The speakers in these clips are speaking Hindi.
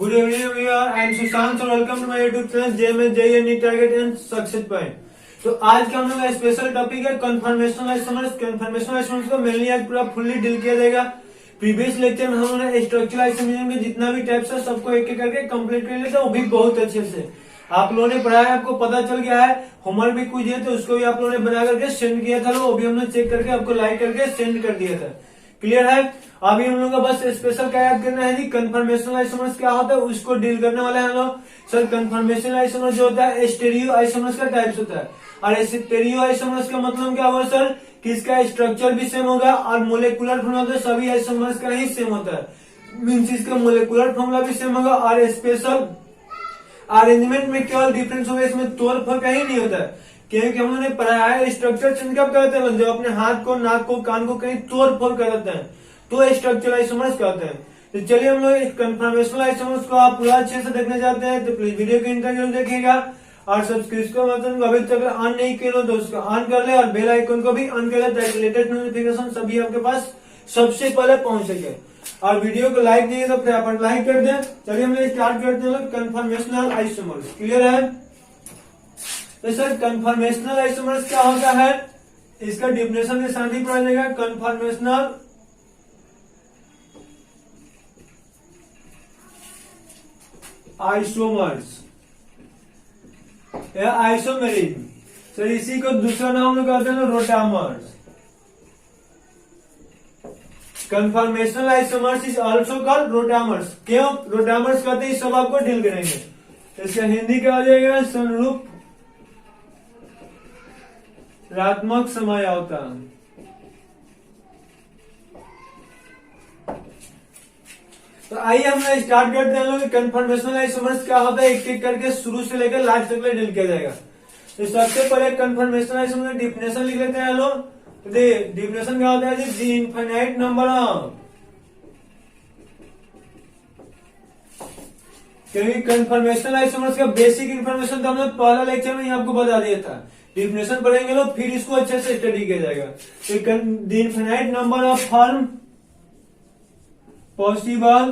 Good evening, everyone. I am Sushant and welcome to my YouTube channel JMS Need Target and Success Point. तो आज का हम लोग का स्पेशल टॉपिक है कन्फर्मेशनल आइसोमर्स। कन्फर्मेशनल आइसोमर्स को मेनली आज पूरा फुल्ली डील किया जाएगा। प्रीवियस लेक्चर में हमने स्ट्रक्चरल आइसोमर्स के जितना भी टाइप्स है सबको एक एक करके कंप्लीट कर लिया था, वो भी बहुत अच्छे से आप लोगों ने पढ़ा है, आपको पता चल गया है। होमवर्क भी कुछ है तो उसको भी आप लोगों ने बना करके सेंड किया था, वो भी हमने चेक करके आपको लाइक करके सेंड कर दिया था। क्लियर है। अभी हम लोग का बस स्पेशल क्या याद करना है जी, कन्फर्मेशनल आइसोमर्स क्या होता है उसको डील करने वाले हैं हम लोग। सर कन्फर्मेशनल आइसोमर्स जो होता है स्टेरियो आइसोमर्स का टाइप्स होता है, और स्टेरियो आइसोमर्स का मतलब क्या होगा सर कि इसका स्ट्रक्चर भी सेम होगा और मोलेकुलर फॉर्मूला सभी आइसोमर्स का ही सेम होता है। मीन्स इसका मोलेकुलर फॉर्मूला भी सेम होगा और स्पेशल अरेंजमेंट में केवल डिफरेंस होगा, इसमें तोड़ फर्क ही नहीं होता है। क्योंकि हम लोगों ने पढ़ा है स्ट्रक्चर चेंज कब करते हैं, जब अपने हाथ को, नाक को, कान को कहीं तोड़ फोड़ कर देते हैं तो स्ट्रक्चरल आइसोमर्स कहते हैं। तो चलिए हम लोग कन्फर्मेशनल आइसोमर्स को आप पूरा अच्छे से देखने चाहते हैं तो प्लीज वीडियो को इंटर जरूर देखिएगा और सब्सक्रिप्शन बटन को अभी तक ऑन नहीं किया तो उसको ऑन कर ले और बेल आइकन को भी ऑन कर ले ताकि लेटेस्ट नोटिफिकेशन सभी आपके पास सबसे पहले पहुंच सके। और वीडियो को लाइक नहीं तो फिर आप लाइक कर दें। चलिए हम लोग स्टार्ट करते हैं कन्फर्मेशनल आइसोमर्स। क्लियर है। तो सर कन्फर्मेशनल आइसोमर्स क्या होता है, इसका डिफिनेशन के साथ ही पढ़ा जाएगा। कन्फर्मेशनल आइसोमर्स या आइसोमेरिज्म, सर इसी को दूसरा नाम लोग कहते हैं rotamers. Conformational isomers is also called rotamers. क्यों रोटामर्स कहते हैं, सब आपको डील करेंगे। इसका हिंदी क्या हो जाएगा, संरूप रात्मक समयावता। तो आइए हम स्टार्ट करते हैं लोग कन्फर्मेशनल आइसोमर्स क्या होता है, एक एक करके शुरू से लेकर लास्ट तक डील किया जाएगा। तो सबसे पहले कन्फर्मेशनल आइसोमर्स डिफिनेशन लिख लेते हैं लोग। तो डिफिनेशन क्या होता है, दी इनफाइनाइट नंबर ऑफ, क्योंकि कन्फर्मेशनल आइसोमर्स का बेसिक इन्फॉर्मेशन तो हमने पहला लेक्चर में ही आपको बता दिया था। डिफिनेशन पढ़ेंगे लोग फिर इसको अच्छे से स्टडी किया जाएगा। तो the infinite number of form possible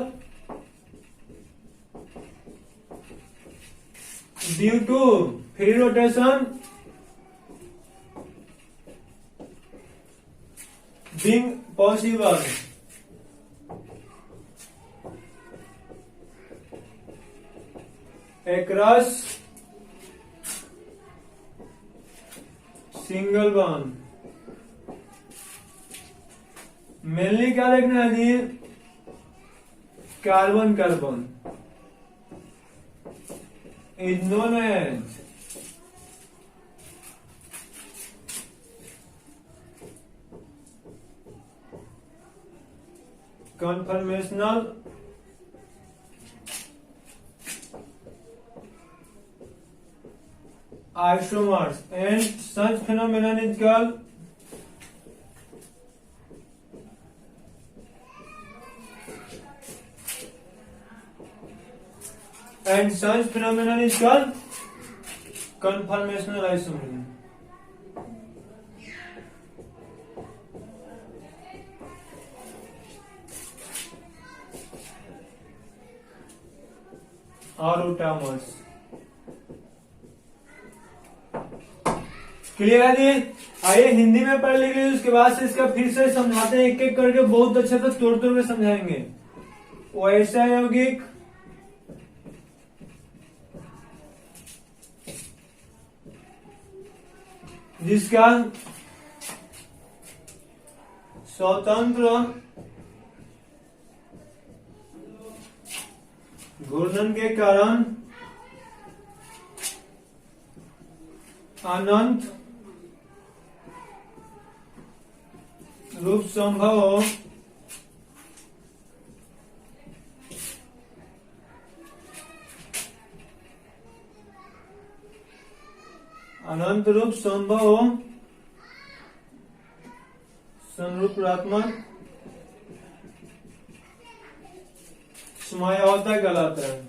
due to free rotation being possible across single bond। Mainly क्या देखना है जी, carbon carbon is known as conformational isomers and such phenomenon is called conformational isomerism। और रोटामर्स। क्लियर है जी। आइए हिंदी में पढ़ लीजिए, उसके बाद से इसका फिर से समझाते हैं एक एक करके, बहुत अच्छे से तोड़ तोड़ के समझाएंगे। वैसा यौगिक जिसका स्वतंत्र घूर्णन के कारण अनंत रूप संभव हो, अनंत रूप संभव हो संरूपणात्मक समयावता कहलाता है।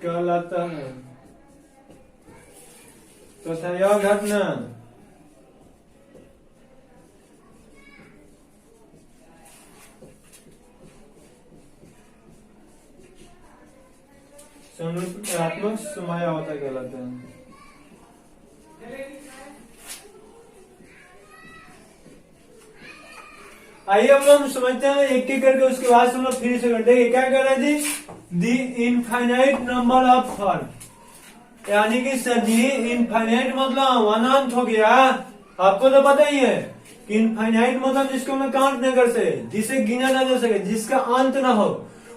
कहलाता है तथा यह घटना संरचनात्मक समयावता कहलाता है। आइए अब हम समझते हैं एक एक करके, उसके बाद हम लोग फिर से करते हैं। क्या कर रहे हैं जी? दी इनफाइनाइट नंबर ऑफ फॉर्म, यानी कि सर जी इनफाइनाइट मतलब अनंत हो गया। आपको तो पता ही है कि इनफाइनाइट मतलब जिसको हम काउंट नहीं कर सके, जिसे गिना ना जा सके, जिसका अंत ना हो,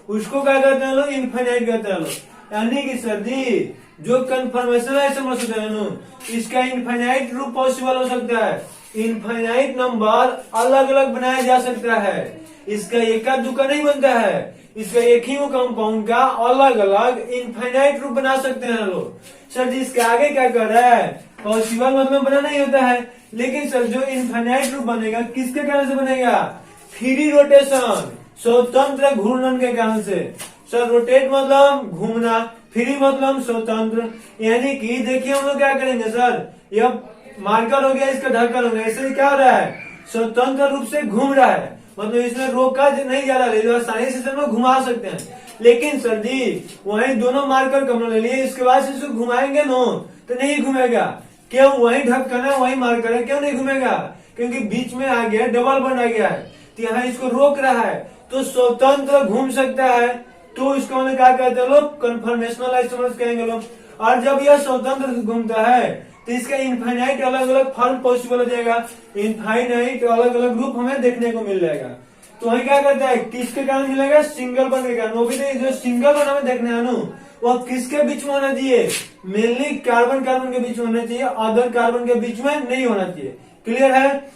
उसको क्या कहते हैं लोग? इनफाइनाइट कहते हैं लोग। यानी कि सर जी जो कन्फर्मेशन ऐसे होता है ना, इसका इनफाइनाइट रूप पॉसिबल हो सकता है। इनफाइनाइट नंबर अलग अलग बनाया जा सकता है। इसका एका दुका नहीं बनता है, इसका एक ही कंपाउंड का अलग अलग इनफाइनाइट रूप बना सकते हैं लोग। सर जी इसके आगे क्या कर रहा है? पॉसिबल मतलब बना नहीं होता है, लेकिन सर जो इनफाइनाइट रूप बनेगा किसके कारण से बनेगा? फ्री रोटेशन, स्वतंत्र घूर्णन के कारण से। सर रोटेट मतलब घूमना, फ्री मतलब स्वतंत्र। यानी कि देखिए हम लोग क्या करेंगे सर, यह मार्कर हो गया, इसका ढक्कन हो गया, इससे क्या हो रहा है? स्वतंत्र रूप से घूम रहा है, मतलब इसमें रोका नहीं जा रहा, आसानी से हम लोग घुमा सकते हैं। लेकिन सर जी वही दोनों मार्कर कम ले लिए, इसके बाद से इसको घुमाएंगे नो तो नहीं घूमेगा। क्यों? वही ढक्कन है, वही मार्कर है, क्यों नहीं घूमेगा? क्योंकि बीच में आ गया, डबल बन आ गया है, तो यहाँ इसको रोक रहा है, तो स्वतंत्र घूम सकता है। तो इसको हम क्या कहते हैं लोग? कन्फर्मेशनल आइसोमर्स कहेंगे लोग। और जब यह स्वतंत्र घूमता है तो इसका इनफाइनाइट अलग अलग फॉर्म पॉसिबल हो जाएगा, इनफाइनाइट अलग अलग रूप हमें देखने को मिल जाएगा। तो वही क्या करता है? किसके कारण मिलेगा? सिंगल बन के कारण। वो भी जो सिंगल बन हमें देखने हैं वो किसके बीच में होना चाहिए? मेनली कार्बन कार्बन के बीच में होना चाहिए, अदर कार्बन के बीच में नहीं होना चाहिए। क्लियर है?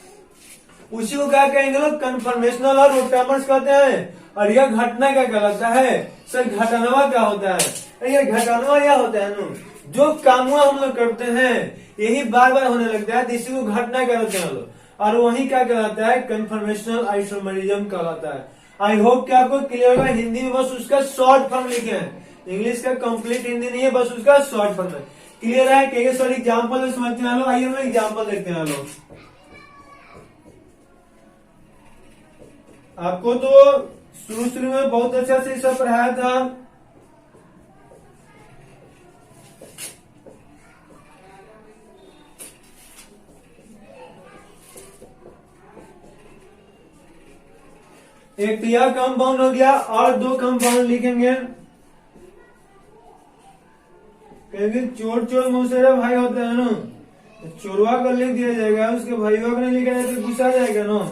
उसी को क्या कहेंगे लोग? कन्फर्मेशनल और रोटामर्स कहते हैं। और यह घटना क्या कहलाता है? सर घटनावा क्या होता है? यह घटनावा यह होता है ना, जो काम हम लोग करते हैं यही बार बार होने लगता है, तो इसी को घटना कहते हैं लोग। और वही क्या कहलाता है? कन्फर्मेशनल आइसोमरिज्म कहलाता है। आई होप कि आपको क्लियर होगा। हिंदी में बस उसका शॉर्ट फॉर्म लिखे हैं, इंग्लिश का कंप्लीट हिंदी नहीं है, बस उसका शॉर्ट फॉर्म है। क्लियर है? कहिए सर एग्जाम्पल समझते हैं लोग। आइए हम एग्जाम्पल देखते हैं लोग। आपको तो शुरू में बहुत अच्छा से सब पढ़ाया था। एक तो यह कंपाउंड हो गया, और दो कंपाउंड लिखेंगे, क्योंकि चोर चोर मुसेरा भाई होता है ना, तो चोरवा को लिख दिया जाएगा, उसके भाईवा को नहीं लिखा जाए तो गुस्सा जाएगा ना,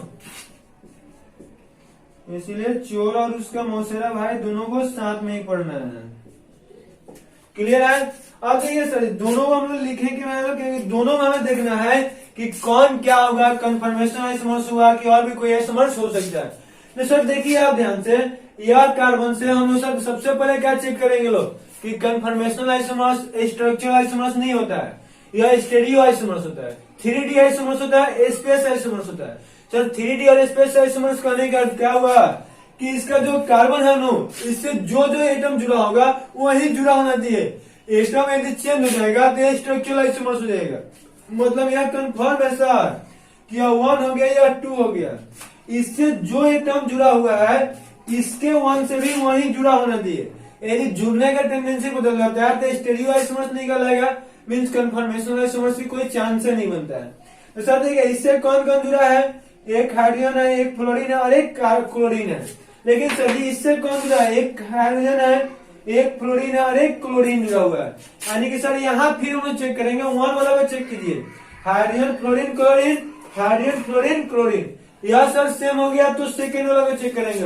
इसलिए चोर और उसका मौसेरा भाई दोनों को साथ में ही पढ़ना है। क्लियर है? अब देखिए सर दोनों को हम लोग लिखेंगे, क्योंकि दोनों में हमें देखना है कि कौन क्या होगा, कन्फर्मेशन आइसोमर्स होगा कि और भी कोई आइसोमर्स हो सकता है। तो सर देखिए आप ध्यान से, यह कार्बन से हम लोग सबसे पहले क्या चेक करेंगे लोग कि कन्फर्मेशनल आइसोमर्स स्ट्रक्चरल आइसोमर्स नहीं होता है, यह स्टेरियो आइसोमर्स होता है, 3D आइसोमर्स होता है, स्पेस आइसोमर्स होता है। सर 3D और स्पेस आइसोमर्स करने का क्या हुआ कि इसका जो कार्बन है नो, इससे जो जो एटम जुड़ा होगा वही जुड़ा होना चाहिए। एटम यदि चेंज हो जाएगा तो स्ट्रक्चरल आइसोमर्स हो जाएगा। मतलब यह कंफर्म है सर कि 1 हो गया या 2 हो गया, इससे जो एटम जुड़ा हुआ है इसके 1 से भी वही जुड़ा होना चाहिए। यदि जुड़ने का टेंडेंसी बदल जाता है तो स्टेरियो आइसोमर्स निकल आएगा, मीन्स कन्फर्मेशनल आइसोमर्स की कोई चांस नहीं बनता है। तो सर देखिए इससे कौन कौन जुड़ा है? एक हाइड्रोजन है, एक फ्लोरीन है और एक क्लोरीन है। लेकिन सर जी इससे कौन जुड़ा है? एक हाइड्रोजन है, एक फ्लोरीन है और एक क्लोरीन जुड़ा हुआ है। यानी कि सर यहाँ फिर हम चेक करेंगे, 1 वाला को चेक कीजिए, hydrogen fluorine chlorine, hydrogen fluorine chlorine, यह सर सेम हो गया। तो सेकेंड वाला को चेक करेंगे,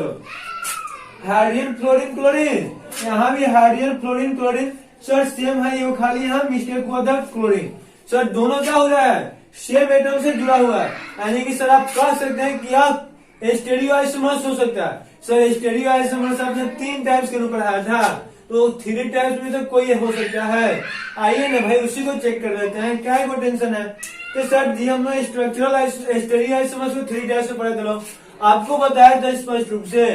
हाइड्रोजन फ्लोरीन क्लोरीन, यहाँ भी hydrogen fluorine chlorine sir same है, ये खाली यहाँ मिस्टेक हुआ था क्लोरीन। सर दोनों क्या हो रहा है? सेम एटम से जुड़ा हुआ है। यानी कि सर आप कह सकते हैं कि आप स्टेरियो आइसोमर्स हो सकता है। सर स्टेरियो आइसोमर्स आपने 3 टाइप्स के ऊपर आया था, तो 3 टाइप्स में तो कोई हो सकता है। आइए ना भाई उसी को चेक कर लेते हैं, क्या को टेंशन है। तो सर जी हम लोग स्ट्रक्चरल स्टेरियो आइसोमर्स को 3 टाइप्स में पढ़े थे लोग। आपको बताया था स्पष्ट रूप से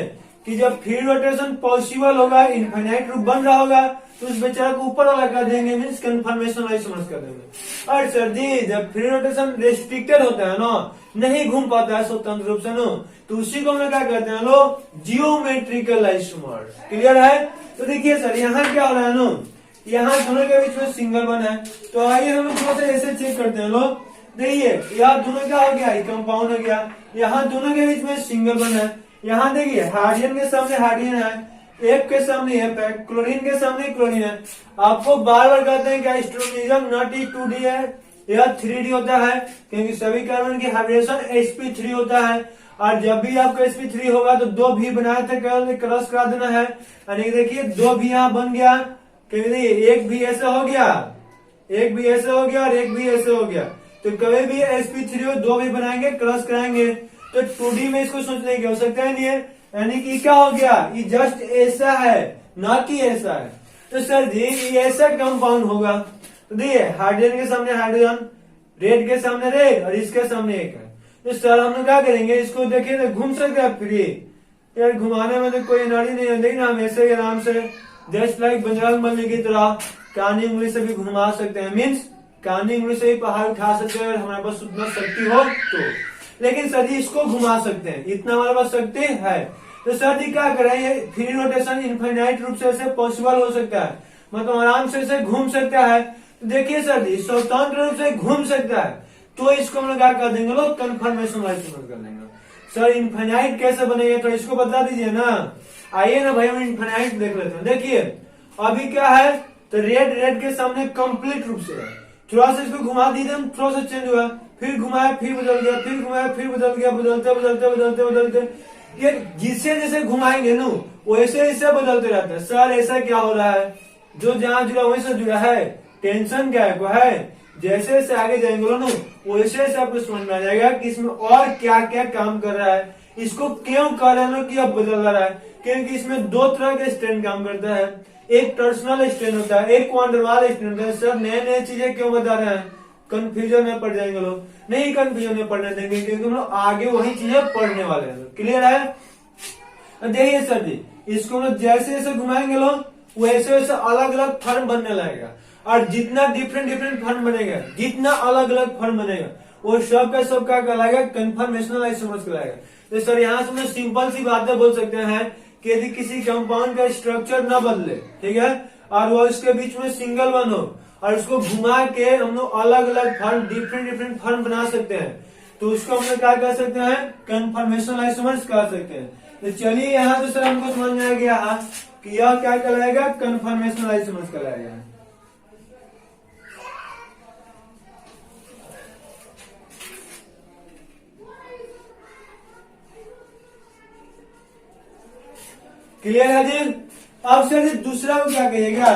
कि जब फ्री रोटेशन पॉसिबल होगा, इनफाइनाइट रूप बन रहा होगा, तो उस बेचारा को ऊपर वाला कर देंगे, मीन्स कन्फर्मेशन आइसोमर्स कर देंगे। और सर जी जब फ्री रोटेशन रेस्ट्रिक्टेड होता है ना, नहीं घूम पाता है स्वतंत्र रूप से ना, तो उसी को हम लोग क्या कहते हैं लोग, जियोमेट्रिकल आइसोमर। क्लियर है? तो देखिए सर यहाँ क्या हो रहा है ना, यहाँ दोनों के बीच में सिंगल बना है, तो आइए हम लोग थोड़ा सा ऐसे चेक करते हैं लोग। देखिए यहाँ दोनों क्या हो गया, कंपाउंड हो गया, यहाँ दोनों के बीच में सिंगल बना है। यहाँ देखिए हाइड्रोजन के सामने हाइड्रोजन है, एक के सामने एफ है, क्लोरीन के सामने क्लोरीन है। आपको बार बार कहते हैं कि स्ट्रोमिज्म नॉट ही 2D है, यह 3D होता है, क्योंकि सभी कार्बन की हाइब्रिडेशन sp3 होता है। और जब भी आपका sp3 होगा तो दो भी बनाए थे, केवल क्रॉस करा देना है, यानी देखिए दो भी यहाँ बन गया, क्योंकि एक भी ऐसा हो गया, एक भी ऐसे हो गया और एक भी ऐसे हो गया, तो कभी भी sp3 हो दो भी बनाएंगे, क्रॉस कराएंगे, तो 2D में इसको सोचने की आवश्यकता ही नहीं है। यानी कि क्या हो गया, ये जस्ट ऐसा है, ना कि ऐसा है। तो सर जी ये ऐसा कंपाउंड होगा, तो देखिए हाइड्रोजन के सामने हाइड्रोजन, रेड के सामने रेड और इसके सामने एक है। तो सर हम लोग क्या करेंगे, इसको देखिए तो घूम सकते हैं फ्री, यार घुमाने में तो कोई एनर्जी नहीं है, लेकिन हम ऐसे ही आराम से जस्ट लाइक बजरंग बली की तरह कानी उंगली से भी घुमा सकते हैं, मीन्स कानी उंगली से भी पहाड़ उठा सकते हैं, अगर हमारे पास उतना शक्ति हो तो। लेकिन सर जी इसको घुमा सकते हैं, इतना हमारे पास शक्ति है। तो सर जी क्या करें, ये फ्री रोटेशन इनफाइनाइट रूप से ऐसे पॉसिबल हो सकता है, मतलब आराम से इसे घूम सकता है। तो देखिए सर जी स्वतंत्र रूप से घूम सकता है, तो इसको हम लोग क्या कर देंगे लोग, कन्फर्मेशन आइसोमर कर देंगे। सर इनफाइनाइट कैसे बनेगा, तो इसको बता दीजिए ना। आइए ना भाई हम इनफाइनाइट देख लेते हैं। देखिए अभी क्या है, तो रेड रेड के सामने कंप्लीट रूप से है, थोड़ा सा इसको घुमा दीजिए, थोड़ा सा चेंज हुआ, फिर घुमाया फिर बदल गया, फिर घुमाया फिर बदल गया, बदलते बदलते बदलते बदलते ये जिसे जैसे घुमाएंगे ना वैसे ऐसे बदलते रहते हैं। सर ऐसा क्या हो रहा है, जो जहाँ जुड़ा वहीं से जुड़ा है, टेंशन क्या है को है, जैसे जैसे आगे जाएंगे ना वैसे वैसे आपको समझ में आ जाएगा कि इसमें और क्या क्या काम कर रहा है, इसको क्यों कर रहा है कि अब बदल रहा है, क्योंकि इसमें दो तरह के स्ट्रेन काम करता है, एक टॉर्सनल स्ट्रेन होता है, एक क्वांटरवाल स्ट्रेन होता है। सर नए नए चीजें क्यों बता रहे हैं, कंफ्यूजन में पड़ जाएंगे लोग, नहीं कंफ्यूजन में पढ़ने देंगे, क्योंकि हम लोग आगे वही चीजें पढ़ने वाले हैं। क्लियर है? देखिए सर जी इसको लोग जैसे जैसे घुमाएंगे लोग वैसे वैसे अलग अलग फॉर्म बनने लगेगा, और जितना डिफरेंट डिफरेंट फॉर्म बनेगा, जितना अलग अलग फॉर्म बनेगा, वो सब का सब क्या कहलाएगा, कन्फर्मेशनल आइसोमर्स कहलाएगा। तो सर यहाँ से हम सिंपल सी बातें बोल सकते हैं कि यदि किसी कंपाउंड का स्ट्रक्चर न बदले, ठीक है, और वो इसके बीच में सिंगल वन हो, और उसको घुमा के हम लोग अलग अलग फॉर्म, डिफरेंट डिफरेंट फॉर्म बना सकते हैं, तो उसको हम लोग क्या कह सकते हैं, कन्फर्मेशनल आइसोमर्स कह सकते हैं। तो चलिए यहाँ तो सर हमको समझ में आ गया कि यह क्या कहलाएगा, कन्फर्मेशनल आइसोमर्स कहलाएगा। क्लियर है जी? अब सर जी दूसरा को क्या कहिएगा,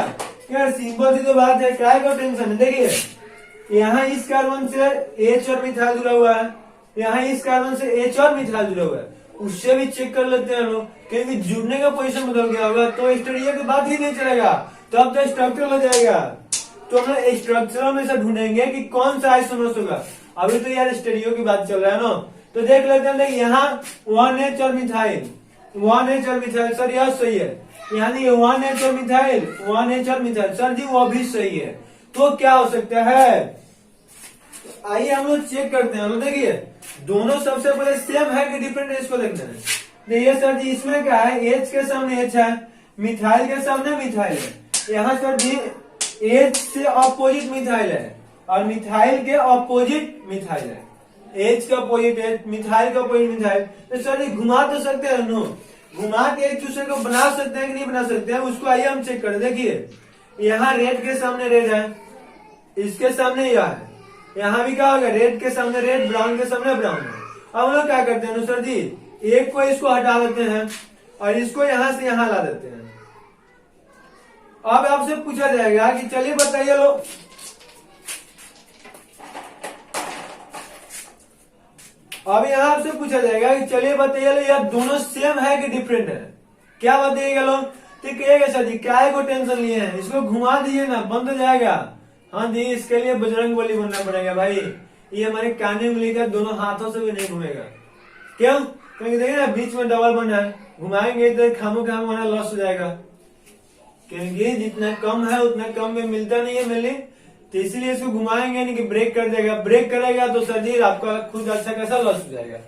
यार सिंपल सी तो बात है, क्या का टेंशन है। देखिए यहाँ इस कार्बन से H और मिथाइल जुड़ा हुआ है, यहाँ इस कार्बन से H और मिथाइल जुड़ा हुआ है, उससे भी चेक कर लेते हैं लोग, क्योंकि जुड़ने का पोजीशन बदल गया होगा तो स्टडी की बात ही नहीं चलेगा, तब तो स्ट्रक्चर हो जाएगा। तो हम लोग स्ट्रक्चर में से ढूंढेंगे कि कौन सा आइसोमर्स होगा। अभी तो यार स्टडियो की बात चल रहा है ना, तो देख लेते हैं। यहाँ 1H और मिथाइल, 1H और मिथाइल, सर यह सही है, यानी 1H और मिथाइल, 1H और मिथाइल, सर जी वो भी सही है। तो क्या हो सकता है, आइए हम लोग चेक करते हैं। देखिए दोनों सबसे पहले सेम है कि डिफरेंट है, इसको देखना है। देखिए सर जी इसमें क्या है, H के सामने H है, मिथाइल के सामने मिथाइल है। यहाँ सर जी H से अपोजिट मिथाइल है और मिथाइल के अपोजिट मिथाइल है, H का अपोजिट है, मिथाइल का अपोजिट मिथाइल। तो सर जी घुमा तो सकते हैं नो, घुमा के एक दूसरे को बना सकते हैं कि नहीं बना सकते हैं, उसको आइए हम चेक करें। देखिए यहाँ रेड के सामने रेड है, इसके सामने यह है, यहाँ भी क्या होगा, रेड के सामने रेड, ब्राउन के सामने ब्राउन है। अब हम लोग क्या करते हैं सर जी, एक को इसको हटा देते हैं और इसको यहाँ से यहाँ ला देते हैं। अब आपसे पूछा जाएगा कि चलिए बताइए लो, अब यहाँ आपसे पूछा जाएगा कि चलिए बताइए लो यार दोनों सेम है कि डिफरेंट है, क्या बताइएगा लोग। तो कहिएगा सर जी क्या को टेंशन लिए हैं, इसको घुमा दीजिए ना, बंद हो जाएगा। हाँ जी इसके लिए बजरंग बली बनना पड़ेगा भाई, ये हमारे कानी उंगली का दोनों हाथों से भी नहीं घूमेगा। क्यों? क्योंकि देखिए ना बीच में डबल बना है, घुमाएंगे तो खामो खाम वाला लॉस हो जाएगा, क्योंकि जितना कम है उतना कम में मिलता नहीं है मिली, तो इसीलिए इसको घुमाएंगे नहीं कि ब्रेक कर देगा, ब्रेक करेगा तो सर जी आपका खुद अच्छा कैसा लॉस हो जाएगा।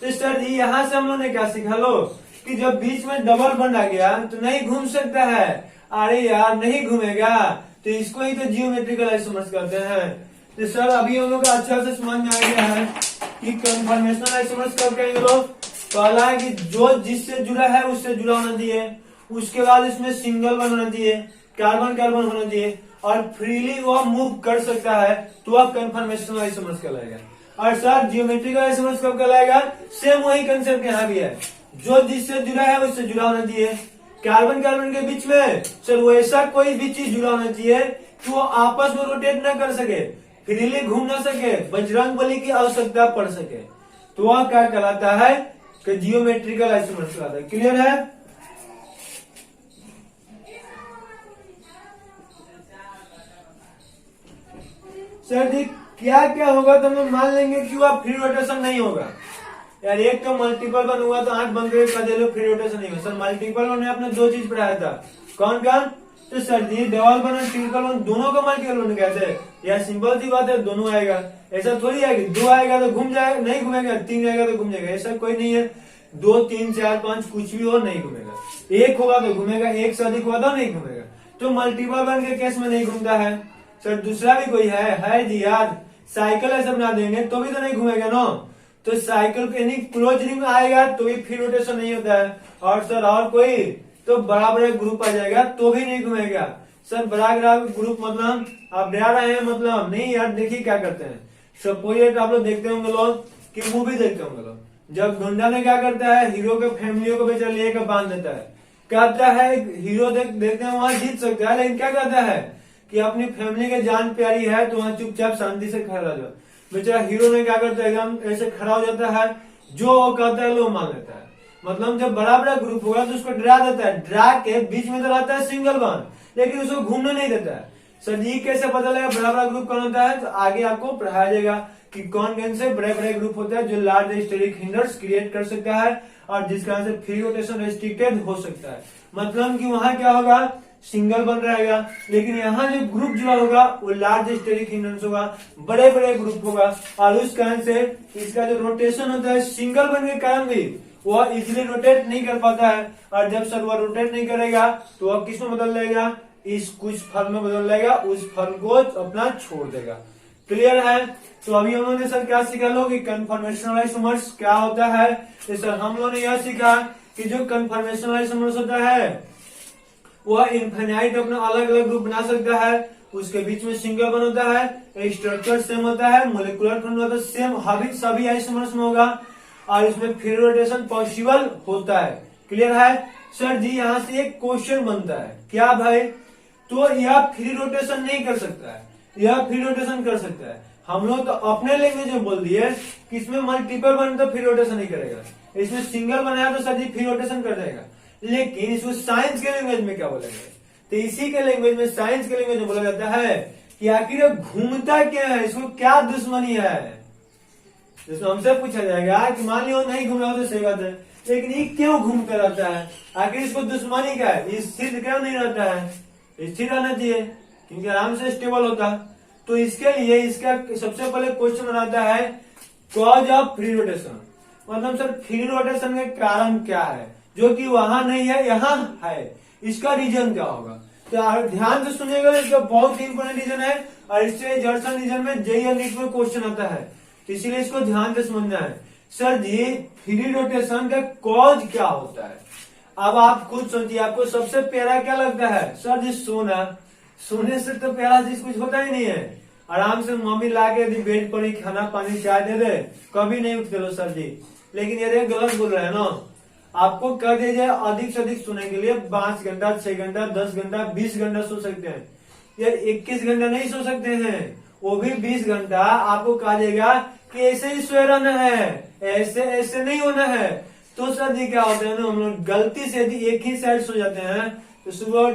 तो सर जी यहाँ से हम लोग ने क्या सीखा लो कि जब बीच में डबल बन आ गया तो नहीं घूम सकता है। अरे यार नहीं घूमेगा तो इसको ही तो जियोमेट्रिकल आइसोमर्स कहते हैं। तो सर अभी हम लोग का अच्छा से समझ में आ गया है कि कन्फर्मेशनल आइसोमर्स कब कहेंगे लोग। पहला है कि जो जिससे जुड़ा है उससे जुड़ा होना चाहिए, उसके बाद इसमें सिंगल बन होना चाहिए, कार्बन कार्बन होना चाहिए और फ्रीली वो मूव कर सकता है, तो वह कन्फर्मेशनल आइसोमर्स कहलाएगा। और सर जियोमेट्रिकल आइसोमर्स कब कहलाएगा? सेम वही कंसेप्ट यहाँ भी है, जो जिससे जुड़ा है उससे जुड़ा होना चाहिए। कार्बन कार्बन के बीच में सर वो ऐसा कोई भी चीज जुड़ा होना चाहिए कि वो आपस में रोटेट न कर सके, फ्रीली घूम ना सके, बजरंग बली की आवश्यकता पड़ सके, तो वह क्या कहलाता है कि जियोमेट्रिकल आइसोमर्स कहलाता है। क्लियर है? सर जी क्या क्या होगा तो हम मान लेंगे कि वह फ्री रोटेशन नहीं होगा। यार एक तो मल्टीपल वन हुआ तो आंख बंद करके कह दे फ्री रोटेशन नहीं होगा। सर मल्टीपल वन में आपने दो चीज पढ़ाया था, कौन कौन? तो सर जी डबल वन और ट्रिपल वन दोनों को मल्टीपल वन कहते हैं। यार सिंपल सी बात है, दोनों आएगा, ऐसा थोड़ी है कि दो आएगा तो घूम जाएगा नहीं घूमेगा, तीन आएगा तो घूम जाएगा, ऐसा कोई नहीं है। दो तीन चार पांच कुछ भी हो नहीं घूमेगा, एक होगा तो घूमेगा, एक से अधिक होगा तो नहीं घूमेगा। तो मल्टीपल वन के केस में नहीं घूमता है। सर दूसरा भी कोई है जी यार, साइकिल ऐसा बना देंगे तो भी तो नहीं घूमेगा ना, तो साइकिल यानी क्लोज रिंग आएगा तो भी फ्री रोटेशन नहीं होता है। और सर और कोई तो बड़ा बड़ा ग्रुप आ जाएगा तो भी नहीं घूमेगा। सर बड़ा बड़ा ग्रुप मतलब आप डरा रहे हैं मतलब नहीं यार, देखिए क्या करते हैं। सपोज आप लोग देखते होंगे लोग कि मूवी देखते होंगे लोग, जब गुंडा ने क्या करता है हीरो के फैमिलियों को बेचारा लेकर बांध देता है, कहता है हीरो देखते हैं वहां जीत सकता है, लेकिन क्या कहता है कि अपनी फैमिली के जान प्यारी है तो वहां चुपचाप शांति से खड़ा रह जाओ। बेचारा हीरो ने क्या करता है एकदम ऐसे खड़ा हो जाता है, जो वो कहता है लोग मान लेता है। मतलब जब बड़ा बड़ा ग्रुप होगा तो उसको डरा देता है, डरा के बीच में तो रहता है सिंगल वन, लेकिन उसको घूमने नहीं देता है। सर जी कैसे पता लगा बड़ा बड़ा ग्रुप कौन होता है? तो आगे आपको पढ़ाया जाएगा कि कौन कौन से बड़े बड़े ग्रुप होता है जो लार्ज स्टेरिक हिंडर्स क्रिएट कर सकता है और जिस कारण से फ्री रोटेशन रेस्ट्रिक्टेड हो सकता है। मतलब कि वहां क्या होगा, सिंगल बन रहेगा, लेकिन यहाँ जो ग्रुप जुड़ा होगा वो लार्ज स्टेरिक हिंड्रेंस होगा, बड़े बड़े ग्रुप होगा, और उस कारण से इसका जो रोटेशन होता है सिंगल बन के कारण भी वह इजिली रोटेट नहीं कर पाता है। और जब सर वह रोटेट नहीं करेगा तो वह किस में बदल जाएगा, इस कुछ फर्म में बदल जाएगा, उस फर्म को अपना छोड़ देगा। क्लियर है? तो अभी हम लोगों ने सर क्या सीखा लो कि कन्फर्मेशनल आइसोमर्स क्या होता है। तो सर हम लोगों ने यह सीखा कि जो कन्फर्मेशनल आइसोमर्स होता है वह इनफाइनाइट अपना अलग अलग ग्रुप बना सकता है, उसके बीच में सिंगल बन होता है, स्ट्रक्चर सेम होता है, मोलिकुलर फॉर्मूला सेम सभी आइसोमर्स में होगा और इसमें फ्री रोटेशन पॉसिबल होता है। क्लियर है? सर जी यहाँ से एक क्वेश्चन बनता है, क्या भाई? तो यह फ्री रोटेशन नहीं कर सकता है, यह फ्री रोटेशन कर सकता है। हम लोग तो अपने लैंग्वेज में बोल दिए कि इसमें मल्टीपल बन तो फ्री रोटेशन नहीं करेगा, इसमें सिंगल बनाया तो सर जी फ्री रोटेशन कर देगा। लेकिन इसको साइंस के लैंग्वेज में क्या बोलेंगे? तो इसी के लैंग्वेज में, साइंस के लैंग्वेज में बोला जाता है कि आखिर घूमता क्या है, इसको क्या दुश्मनी है। जिसमें हमसे पूछा जाएगा कि मान लियो नहीं घूमेगा तो सही बात है, लेकिन ये क्यों घूमता रहता है, आखिर इसको दुश्मनी क्या है, स्थिर क्यों नहीं रहता है? स्थिर रहना चाहिए क्योंकि आराम से स्टेबल होता। तो इसके लिए इसका सबसे पहले क्वेश्चन बनाता है कॉज ऑफ फ्री रोटेशन, मतलब सर फ्री रोटेशन के कारण क्या है जो कि वहां नहीं है यहाँ है, इसका रीजन क्या होगा। तो ध्यान से सुनिएगा, इसका बहुत ही इंपोर्टेंट रीजन है और इससे जर्सन रीजन में जेईई और नीट में क्वेश्चन आता है, इसीलिए इसको ध्यान से समझना है। सर जी फ्री रोटेशन का कॉज क्या होता है? अब आप खुद सोचिए, आपको सबसे प्यारा क्या लगता है? सर जी सोना, सोने से तो प्यारा चीज कुछ होता ही नहीं है। आराम से मम्मी ला के यदि बेड पर ही खाना पानी चाय दे दे कभी नहीं उठते लो सर जी, लेकिन ये गलत बोल रहे हैं ना। आपको कह दिया जाए अधिक से अधिक सोने के लिए 5 घंटा, 6 घंटा, 10 घंटा, 20 घंटा सो सकते हैं, यार 21 घंटा नहीं सो सकते हैं, वो भी 20 घंटा। आपको कहा जाएगा कि ऐसे ही सोए रहना है, ऐसे ऐसे नहीं होना है। तो सर जी क्या होता है ना, हम लोग गलती से यदि एक ही साइड सो जाते हैं तो सुबह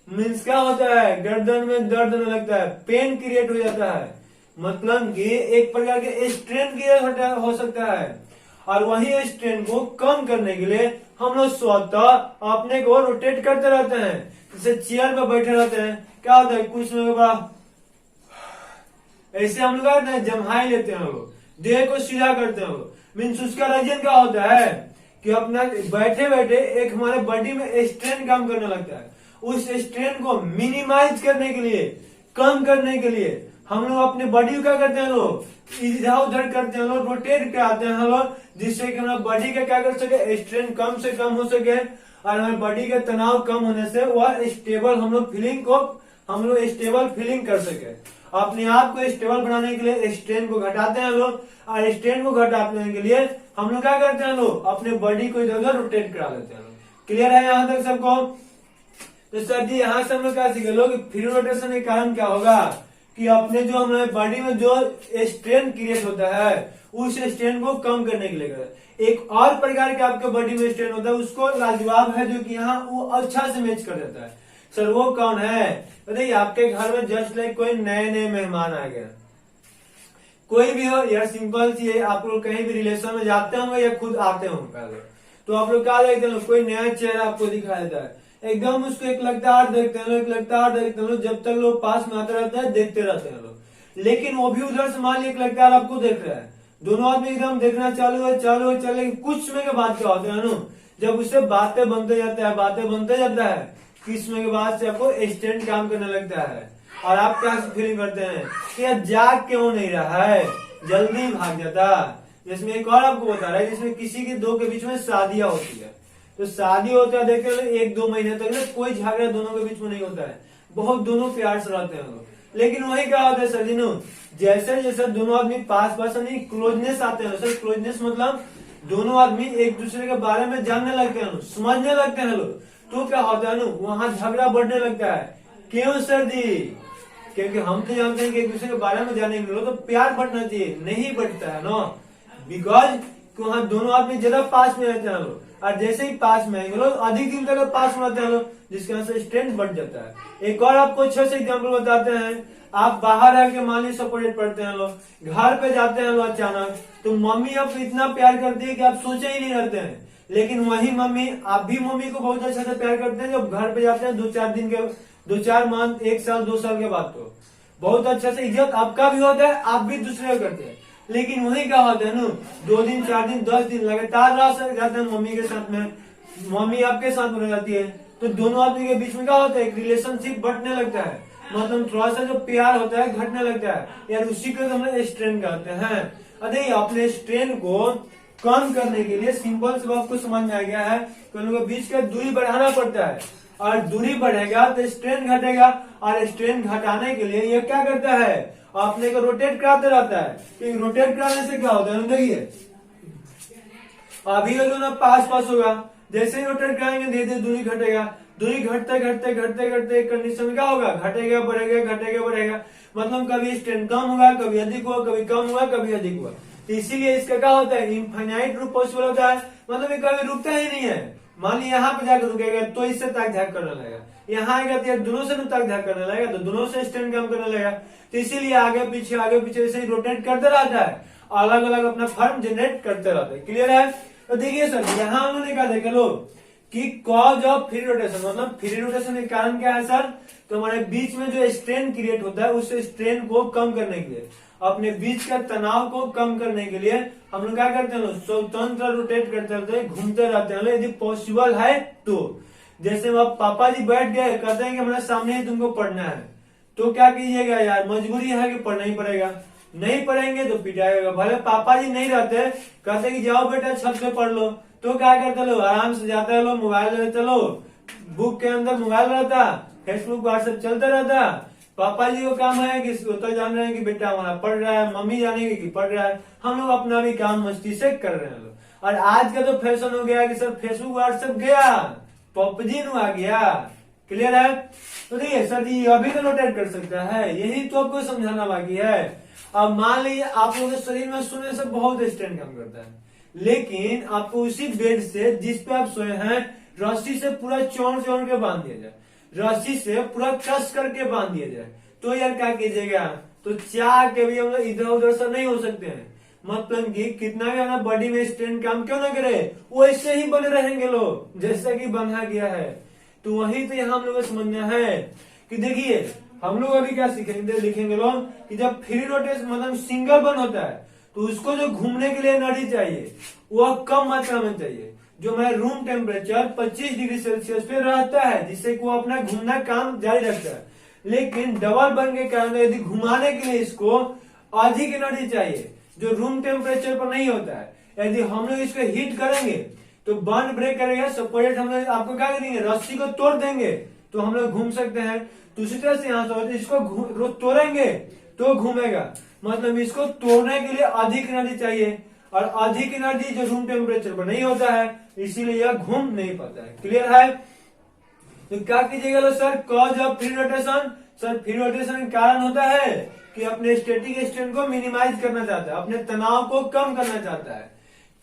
मीन्स क्या होता है, गर्दन में दर्द होने लगता है, पेन क्रिएट हो जाता है। मतलब कि एक प्रकार के स्ट्रेन क्रिएट हो सकता है, और वही स्ट्रेन को कम करने के लिए हम लोग स्वतः अपने को रोटेट करते रहते हैं। जैसे चेयर पे बैठे रहते हैं, क्या होता है कुछ समय के बाद ऐसे हम लोग करते हैं, जम्हाई लेते हैं लोग, देह को सीधा करते हैं लोग। मीन्स उसका रीजन क्या होता है कि अपना बैठे बैठे एक हमारे बॉडी में स्ट्रेन काम करने लगता है। उस स्ट्रेन को मिनिमाइज करने के लिए, कम करने के लिए हम लोग अपने बॉडी को क्या करते हैं लोग, इधर उधर करते हैं लोग, रोटेट कराते हैं लोग, जिससे कि हमारा बॉडी का क्या कर सके, स्ट्रेन कम से कम हो सके, और हमारे बॉडी का तनाव कम होने से वह स्टेबल हम लोग स्टेबल फीलिंग कर सके। अपने आप को स्टेबल बनाने के लिए स्ट्रेन को घटाते हैं लोग, और स्ट्रेन को घटाने के लिए हम लोग क्या करते हैं लोग, अपने बॉडी को इधर उधर रोटेट करा लेते हैं लोग। क्लियर है यहाँ तक सबको? तो सर जी यहाँ से हम लोग क्या सीखे लोग, फ्री रोटेशन के कारण क्या होगा कि अपने जो हमारे बॉडी में जो स्ट्रेन क्रिएट होता है उस स्ट्रेन को कम करने के लिए एक और प्रकार के आपके बॉडी में स्ट्रेन होता है, उसको लाजवाब है, जो कि यहाँ वो अच्छा से मैच कर देता है। सर वो कौन है? बताइए, आपके घर में जस्ट लाइक कोई नए नए मेहमान आ गया, कोई भी हो यार, सिंपल सी है, आप लोग कहीं भी रिलेशन में जाते होंगे या खुद आते होंगे पहले, तो आप लोग क्या देखते हैं, कोई नया चेहरा आपको दिखाई देता है, एकदम उसको एक लगातार देखते हैं लोग, एक लगातार देखते हैं लोग, जब तक लोग पास में आते रहते हैं देखते रहते हैं लोग। लेकिन वो भी उधर से मान लिया एक लगातार आपको देख रहा है, दोनों आदमी एकदम देखना चालू है, चले कुछ समय के बाद क्या होता है ना, जब उससे बातें बनते जाता है, किस समय के बाद से आपको स्ट्रेन काम करने लगता है, और आप क्या फीलिंग करते हैं कि यार जाग क्यों नहीं रहा है, जल्दी भाग जाता। जिसमें एक और आपको बता रहा है, जिसमें किसी के दो के बीच में शादियां होती है, तो शादी होता है देखते हैं 1-2 महीने तक ना कोई झगड़ा दोनों के बीच में नहीं होता है, बहुत दोनों प्यार से रहते हैं लोग। लेकिन वही क्या होता है सर जी, जैसे जैसे दोनों आदमी पास नहीं क्लोजनेस आते हैं सर, क्लोजनेस मतलब दोनों आदमी एक दूसरे के बारे में जानने लगते हैं, समझने लगते हैं लोग, तो क्या होता है वहां झगड़ा बढ़ने लगता है। क्यों सर जी? क्योंकि हम तो जानते हैं कि एक दूसरे के बारे में जाने के लिए तो प्यार बढ़ना चाहिए, नहीं बढ़ता है ना, बिकॉज वहाँ दोनों आदमी ज्यादा पास में रहते हैं लोग, और जैसे ही पास में आएंगे लोग अधिक दिन तक पास में रहते हैं लोग, जिसके वजह से स्ट्रेंथ बढ़ जाता है। एक और आपको अच्छे से एग्जाम्पल बताते हैं, आप बाहर आके मान लीजिए सपोर्टेड पढ़ते हैं लोग, घर पे जाते हैं लोग अचानक, तो मम्मी आपको इतना प्यार करती है कि आप सोचे ही नहीं रहते हैं, लेकिन वही मम्मी, आप भी मम्मी को बहुत अच्छे से प्यार करते हैं, जब घर पे जाते हैं 2-4 दिन के, 2-4 मंथ, 1 साल 2 साल के बाद, तो बहुत अच्छा से इज्जत आपका भी होता है, आप भी दूसरे को करते हैं। लेकिन वही क्या होता है 2 दिन 4 दिन 10 दिन लगातार रह जाते हैं मम्मी के साथ में, मम्मी आपके साथ में रह जाती है, तो दोनों आदमी के बीच में क्या होता है, एक रिलेशनशिप बढ़ने लगता है, मतलब थोड़ा सा जो प्यार होता है घटने लगता है यार, उसी को हम लोग स्ट्रेन कहते हैं। अरे अपने स्ट्रेन को कम करने के लिए सिंपल से आपको समझ में आ गया है कि उन लोगों के बीच का दूरी बढ़ाना पड़ता है, और दूरी बढ़ेगा तो स्ट्रेन घटेगा, और स्ट्रेन घटाने के लिए ये क्या करता है, अपने को रोटेट कराते रहता है। कि रोटेट कराने से क्या होता है देखिए, अभी जो ना पास होगा, जैसे ही रोटेट कराएंगे धीरे धीरे दूरी घटेगा, दूरी घटते घटते घटते घटते एक कंडीशन में क्या होगा, घटेगा बढ़ेगा, मतलब कभी स्ट्रेन कम होगा, कभी अधिक हुआ, कभी कम हुआ, कभी अधिक हुआ। तो इसीलिए इसका क्या होता है, इनफाइनाइट रूप पॉसिबल होता है, मतलब ये कभी रुकता ही नहीं है। मान लीजिए यहाँ पे जाकर रुकेगा तो इससे ताक झाक करने लगेगा, यहाँ आएगा तो दोनों से ताक झाक करने लगेगा, तो दोनों से स्ट्रेन कम करने लगेगा। तो इसीलिए आगे पीछे ऐसे ही रोटेट करते रहता है, अलग अलग अपना फॉर्म जनरेट करते रहते हैं। क्लियर है? तो देखिए सर यहाँ उन्होंने कहा देखा लोग कि कॉज ऑफ फ्री रोटेशन, मतलब फ्री रोटेशन के कारण क्या है सर, तो हमारे बीच में जो स्ट्रेन क्रिएट होता है उस स्ट्रेन को कम करने के लिए, अपने बीच का तनाव को कम करने के लिए हम लोग क्या करते हैं, स्वतंत्र रोटेट करते रहते हैं, घूमते रहते हैं यदि पॉसिबल है तो। जैसे अब पापा जी बैठ गए, कहते हैं कि हमारे सामने ही तुमको पढ़ना है, तो क्या कीजिएगा यार, मजबूरी है कि पढ़ना ही पड़ेगा, नहीं पढ़ेंगे तो पिटाएगा। भले पापा जी नहीं रहते, कहते कि जाओ बेटा छत पे पढ़ लो, तो क्या करते लो, आराम से जाते लो, मोबाइल लेते लो, बुक के अंदर मोबाइल रहता, फेसबुक व्हाट्सएप चलता रहता। पापा जी को काम है कि तो जान रहे हैं कि बेटा हमारा पढ़ रहा है, मम्मी जानेगी कि पढ़ रहा है, हम लोग अपना भी काम मस्ती से कर रहे हैं लोग। और आज का तो फैशन हो गया कि सर फेसबुक व्हाट्सएप गया, पबजी आ गया। क्लियर है? तो देखिए सर जी अभी तो रोटेट कर सकता है, यही तो आपको समझाना बाकी है। अब मान लीजिए आप लोगों के शरीर में सोने से बहुत स्ट्रेन कम करता है, लेकिन आपको उसी बेड से जिस पे आप सोए हैं रस्सी से पूरा चौड़ के बांध दिया जाए, रस्सी से पूरा कस करके बांध दिया जाए, तो यार क्या कीजिएगा, तो चाह के भी हम लोग इधर उधर से नहीं हो सकते हैं। मतलब कि कितना भी हमारा बॉडी में स्ट्रेन काम क्यों ना करे, वो ऐसे ही बने रहेंगे लोग जैसा कि बना गया है। तो वही तो यहाँ हम लोग को समझना है कि देखिए हम लोग अभी क्या सीखेंगे, लिखेंगे लोग कि जब फ्री रोटेशन मतलब सिंगल बन होता है तो उसको जो घूमने के लिए एनर्जी चाहिए वह कम मात्रा में चाहिए। जो हमारा रूम टेम्परेचर 25 डिग्री सेल्सियस पे रहता है जिससे कि वो अपना घूमना काम जारी रखता है। लेकिन डबल बन के कारण यदि घुमाने के लिए इसको अधिक एनर्जी चाहिए जो रूम टेम्परेचर पर नहीं होता है। यदि हम लोग इसको हीट करेंगे तो बर्न ब्रेक करेगा, सपोर्ट हम लोग आपको क्या करेंगे, रस्सी को तोड़ देंगे तो हम लोग घूम सकते हैं। दूसरी तरह से यहाँ से इसको तोड़ेंगे तो घूमेगा। मतलब इसको तोड़ने के लिए अधिक एनर्जी चाहिए और अधिक एनर्जी जो रूम टेम्परेचर पर नहीं होता है, इसीलिए यह घूम नहीं पाता है। क्लियर है? तो क्या कीजिएगा sir, cause of free rotation. Sir free rotation का कारण होता है कि अपने स्टैटिक स्ट्रेन को मिनिमाइज करना चाहता है, अपने तनाव को कम करना चाहता है।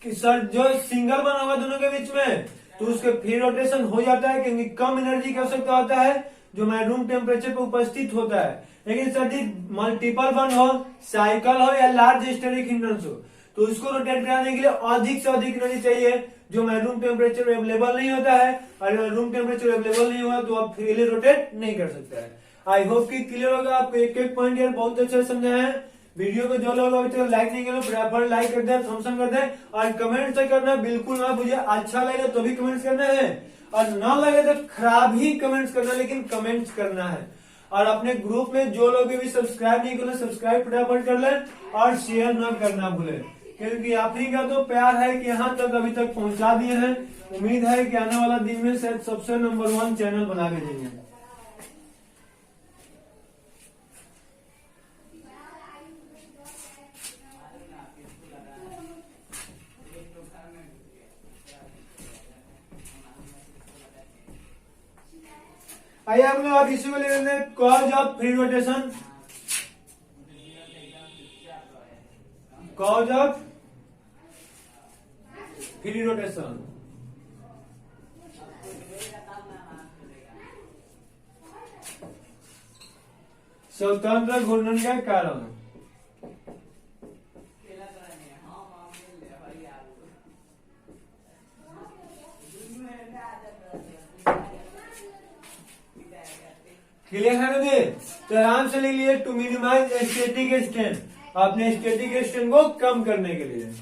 कि सर जो सिंगल बना होगा दोनों के बीच में तो उसके फ्री रोटेशन हो जाता है क्योंकि कम एनर्जी की आवश्यकता होता है जो हमारे रूम टेम्परेचर पर उपस्थित होता है। लेकिन सर मल्टीपल बन हो, साइकिल हो या लार्ज स्टैटिक हिंड्रेंस हो तो उसको रोटेट कराने के लिए अधिक से अधिक एनर्जी चाहिए जो हमारे रूम टेम्परेचर अवेलेबल नहीं होता है। और रूम टेम्परेचर अवेलेबल नहीं हुआ तो आप फ्रीली रोटेट नहीं कर सकता है। आई होप कि क्लियर होगा आपको, एक एक पॉइंट यार बहुत अच्छा समझा है। वीडियो को जो लोग अभी तक लाइक नहीं करो फटाफट लाइक कर दे, थम्स अप कर दे और कमेंट से करना बिल्कुल ना, मुझे अच्छा लगे तो भी कमेंट्स करना है और ना लगे तो खराब ही कमेंट्स करना, लेकिन कमेंट्स करना है। और अपने ग्रुप में जो लोग भी सब्सक्राइब नहीं करे सब्सक्राइब फटाफट कर ले और शेयर ना करना भूले, क्योंकि आप ही का तो प्यार है कि यहाँ तक अभी तक पहुंचा दिए हैं। उम्मीद है कि आने वाला दिन में शायद सबसे नंबर 1 चैनल बना के देंगे। आइए हम लोग अब इसी को ले लेते हैं, cause of free rotation. Cause of free rotation, स्वतंत्र घूर्णन का कारण। क्लियर है ना? तो आराम से लिख लिए, टू मिनिमाइज स्टैटिक स्ट्रेन, अपने स्टैटिक स्ट्रेन को कम करने के लिए।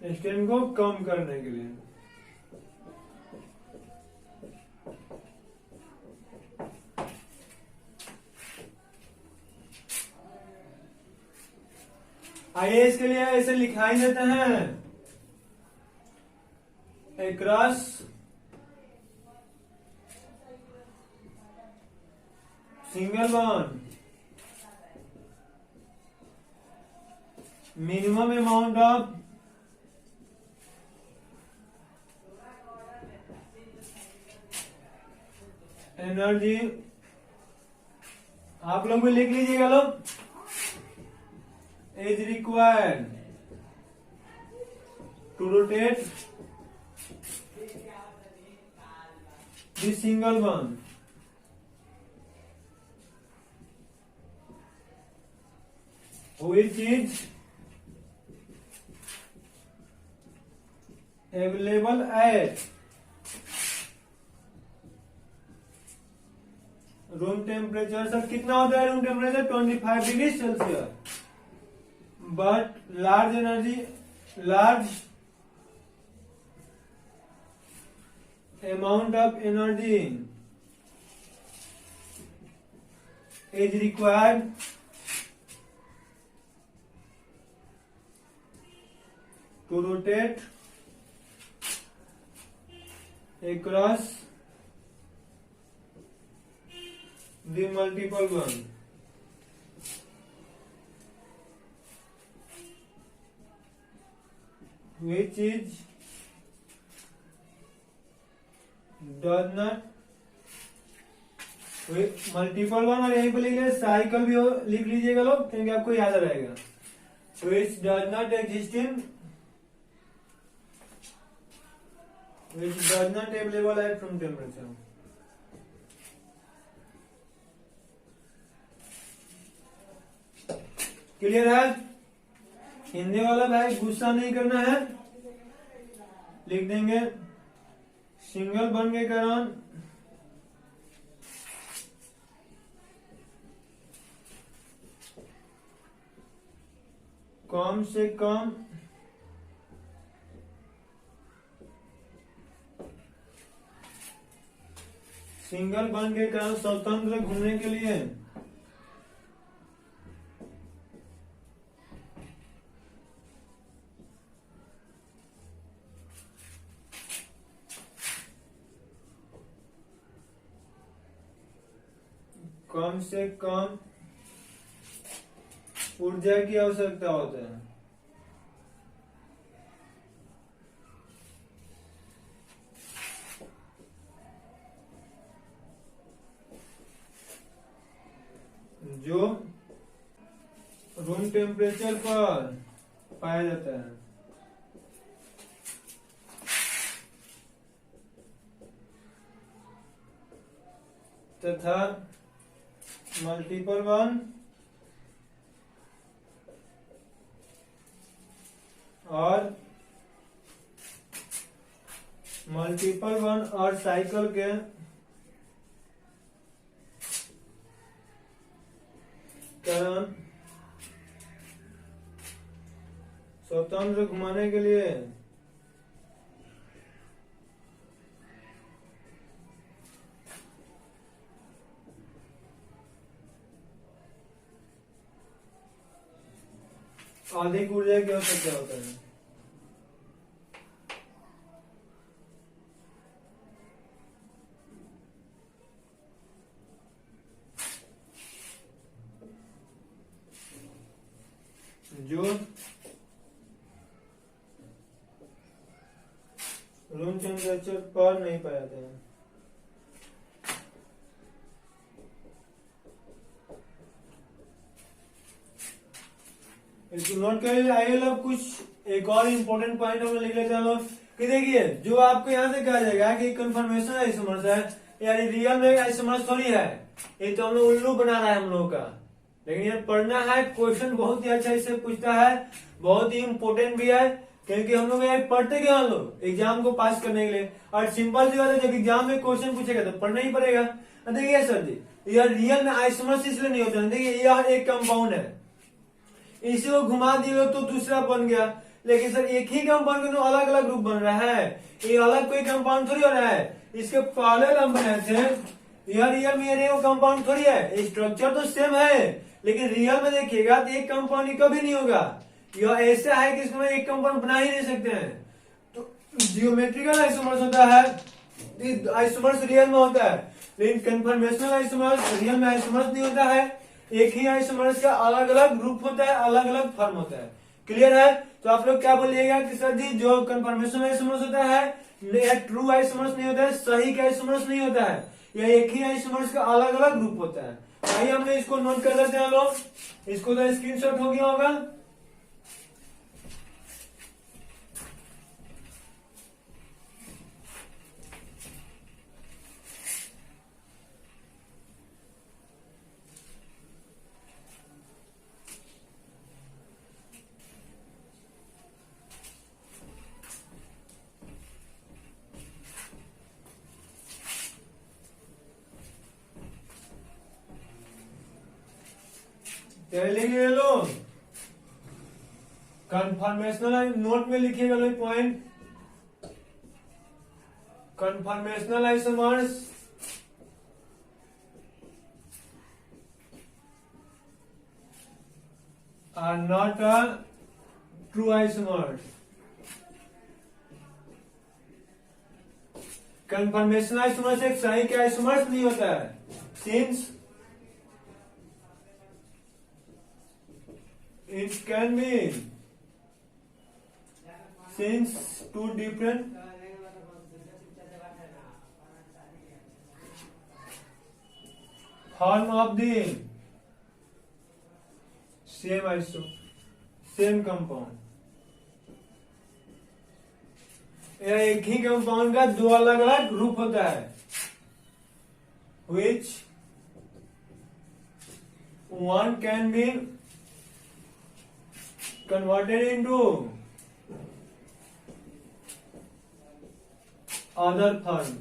स्ट्रेन को कम करने के लिए। आइए इसके लिए ऐसे लिखाई देते हैं, across single bond minimum amount of energy. आप लोग भी लिख लीजिएगा लोग, is required to rotate the single bond which is available at room temperature. Sir कितना होता है room temperature? 25 degree Celsius. But large energy, large amount of energy is required to rotate across the multiple one, which is does not, multiple one और यहीं पे लिख लीजिए साइकिल भी हो, लिख लीजिएगा लोग क्योंकि आपको याद रहेगा। Which does not exist in, which does not available at room temperature. Clear है? हिंदी वाला भाई गुस्सा नहीं करना है, लिख देंगे सिंगल बन के कारण कम से कम सिंगल बन के कारण स्वतंत्र घूमने के लिए कम से कम ऊर्जा की आवश्यकता होता है। जो रूम टेम्परेचर पर पाया जाता है। तथा मल्टीपल वन और साइकिल के कारण स्वतंत्र घुमाने के लिए अधिक ऊर्जा की आवश्यकता होता है। जो रूम टेम्परेचर पर नहीं पाया जाता है। इसको नोट कर आइए लोग। कुछ एक और इम्पोर्टेंट पॉइंट हम लिख लेते हैं लोग कि देखिए जो आपको यहाँ से कहा जाएगा कि कंफर्मेशन आइसोमर्स है, यानी रियल में आइसोमर्स थोड़ी है, ये तो हम लोग उल्लू बना रहा है हम लोगों का। लेकिन ये पढ़ना है, क्वेश्चन बहुत ही अच्छा इससे पूछता है, बहुत ही इम्पोर्टेंट भी है क्योंकि हम लोग ये पढ़ते क्या हम लोग एग्जाम को पास करने के लिए। और सिंपल सी बात है, जब एग्जाम में क्वेश्चन पूछेगा तो पढ़ना ही पड़ेगा। देखिए सर जी, यह रियल में आइसोमर्स इसलिए नहीं होता। देखिए यह एक कंपाउंड है, इसी को घुमा दिए तो दूसरा बन गया, लेकिन सर एक ही कंपाउंड का अलग अलग रूप बन रहा है, ये अलग कोई कंपाउंड थोड़ी हो रहा है। इसके पहले हम बनाए थे, यह रियल में वो कंपाउंड थोड़ी है, स्ट्रक्चर तो सेम है, लेकिन रियल में देखिएगा तो एक कंपाउंड कभी नहीं होगा। यह ऐसा है कि इसमें एक कंपाउंड बना ही नहीं सकते हैं। तो जियोमेट्रिकल आइसोमर्स होता है, आइसोमर्स रियल में होता है, लेकिन कन्फर्मेशनल आइसोमर्स रियल में आइसोमर्स नहीं होता है। एक ही आइसोमर्स का अलग अलग ग्रुप होता है, अलग अलग फॉर्म होता है। क्लियर है? तो आप लोग क्या बोलिएगा कि सर जी जो कन्फर्मेशनल आइसोमर्स होता है ट्रू आइसोमर्स नहीं होता है, सही का आइसोमर्स नहीं होता है, यह एक ही आइसोमर्स का अलग अलग ग्रुप होता है। आइए हमने इसको नोट कर लेते हैं लोग, इसको तो स्क्रीनशॉट हो गया होगा। लिखिए लोग कन्फर्मेशनल नोट में लिखिएगा लोग point, conformational isomers are not a true isomers. Conformational isomers एक सही के आइसोमर्स नहीं होता है, since it can be since two different form of the same compound. यह एक ही कंपाउंड का दो अलग अलग रूप होता है, which one can be converted into other form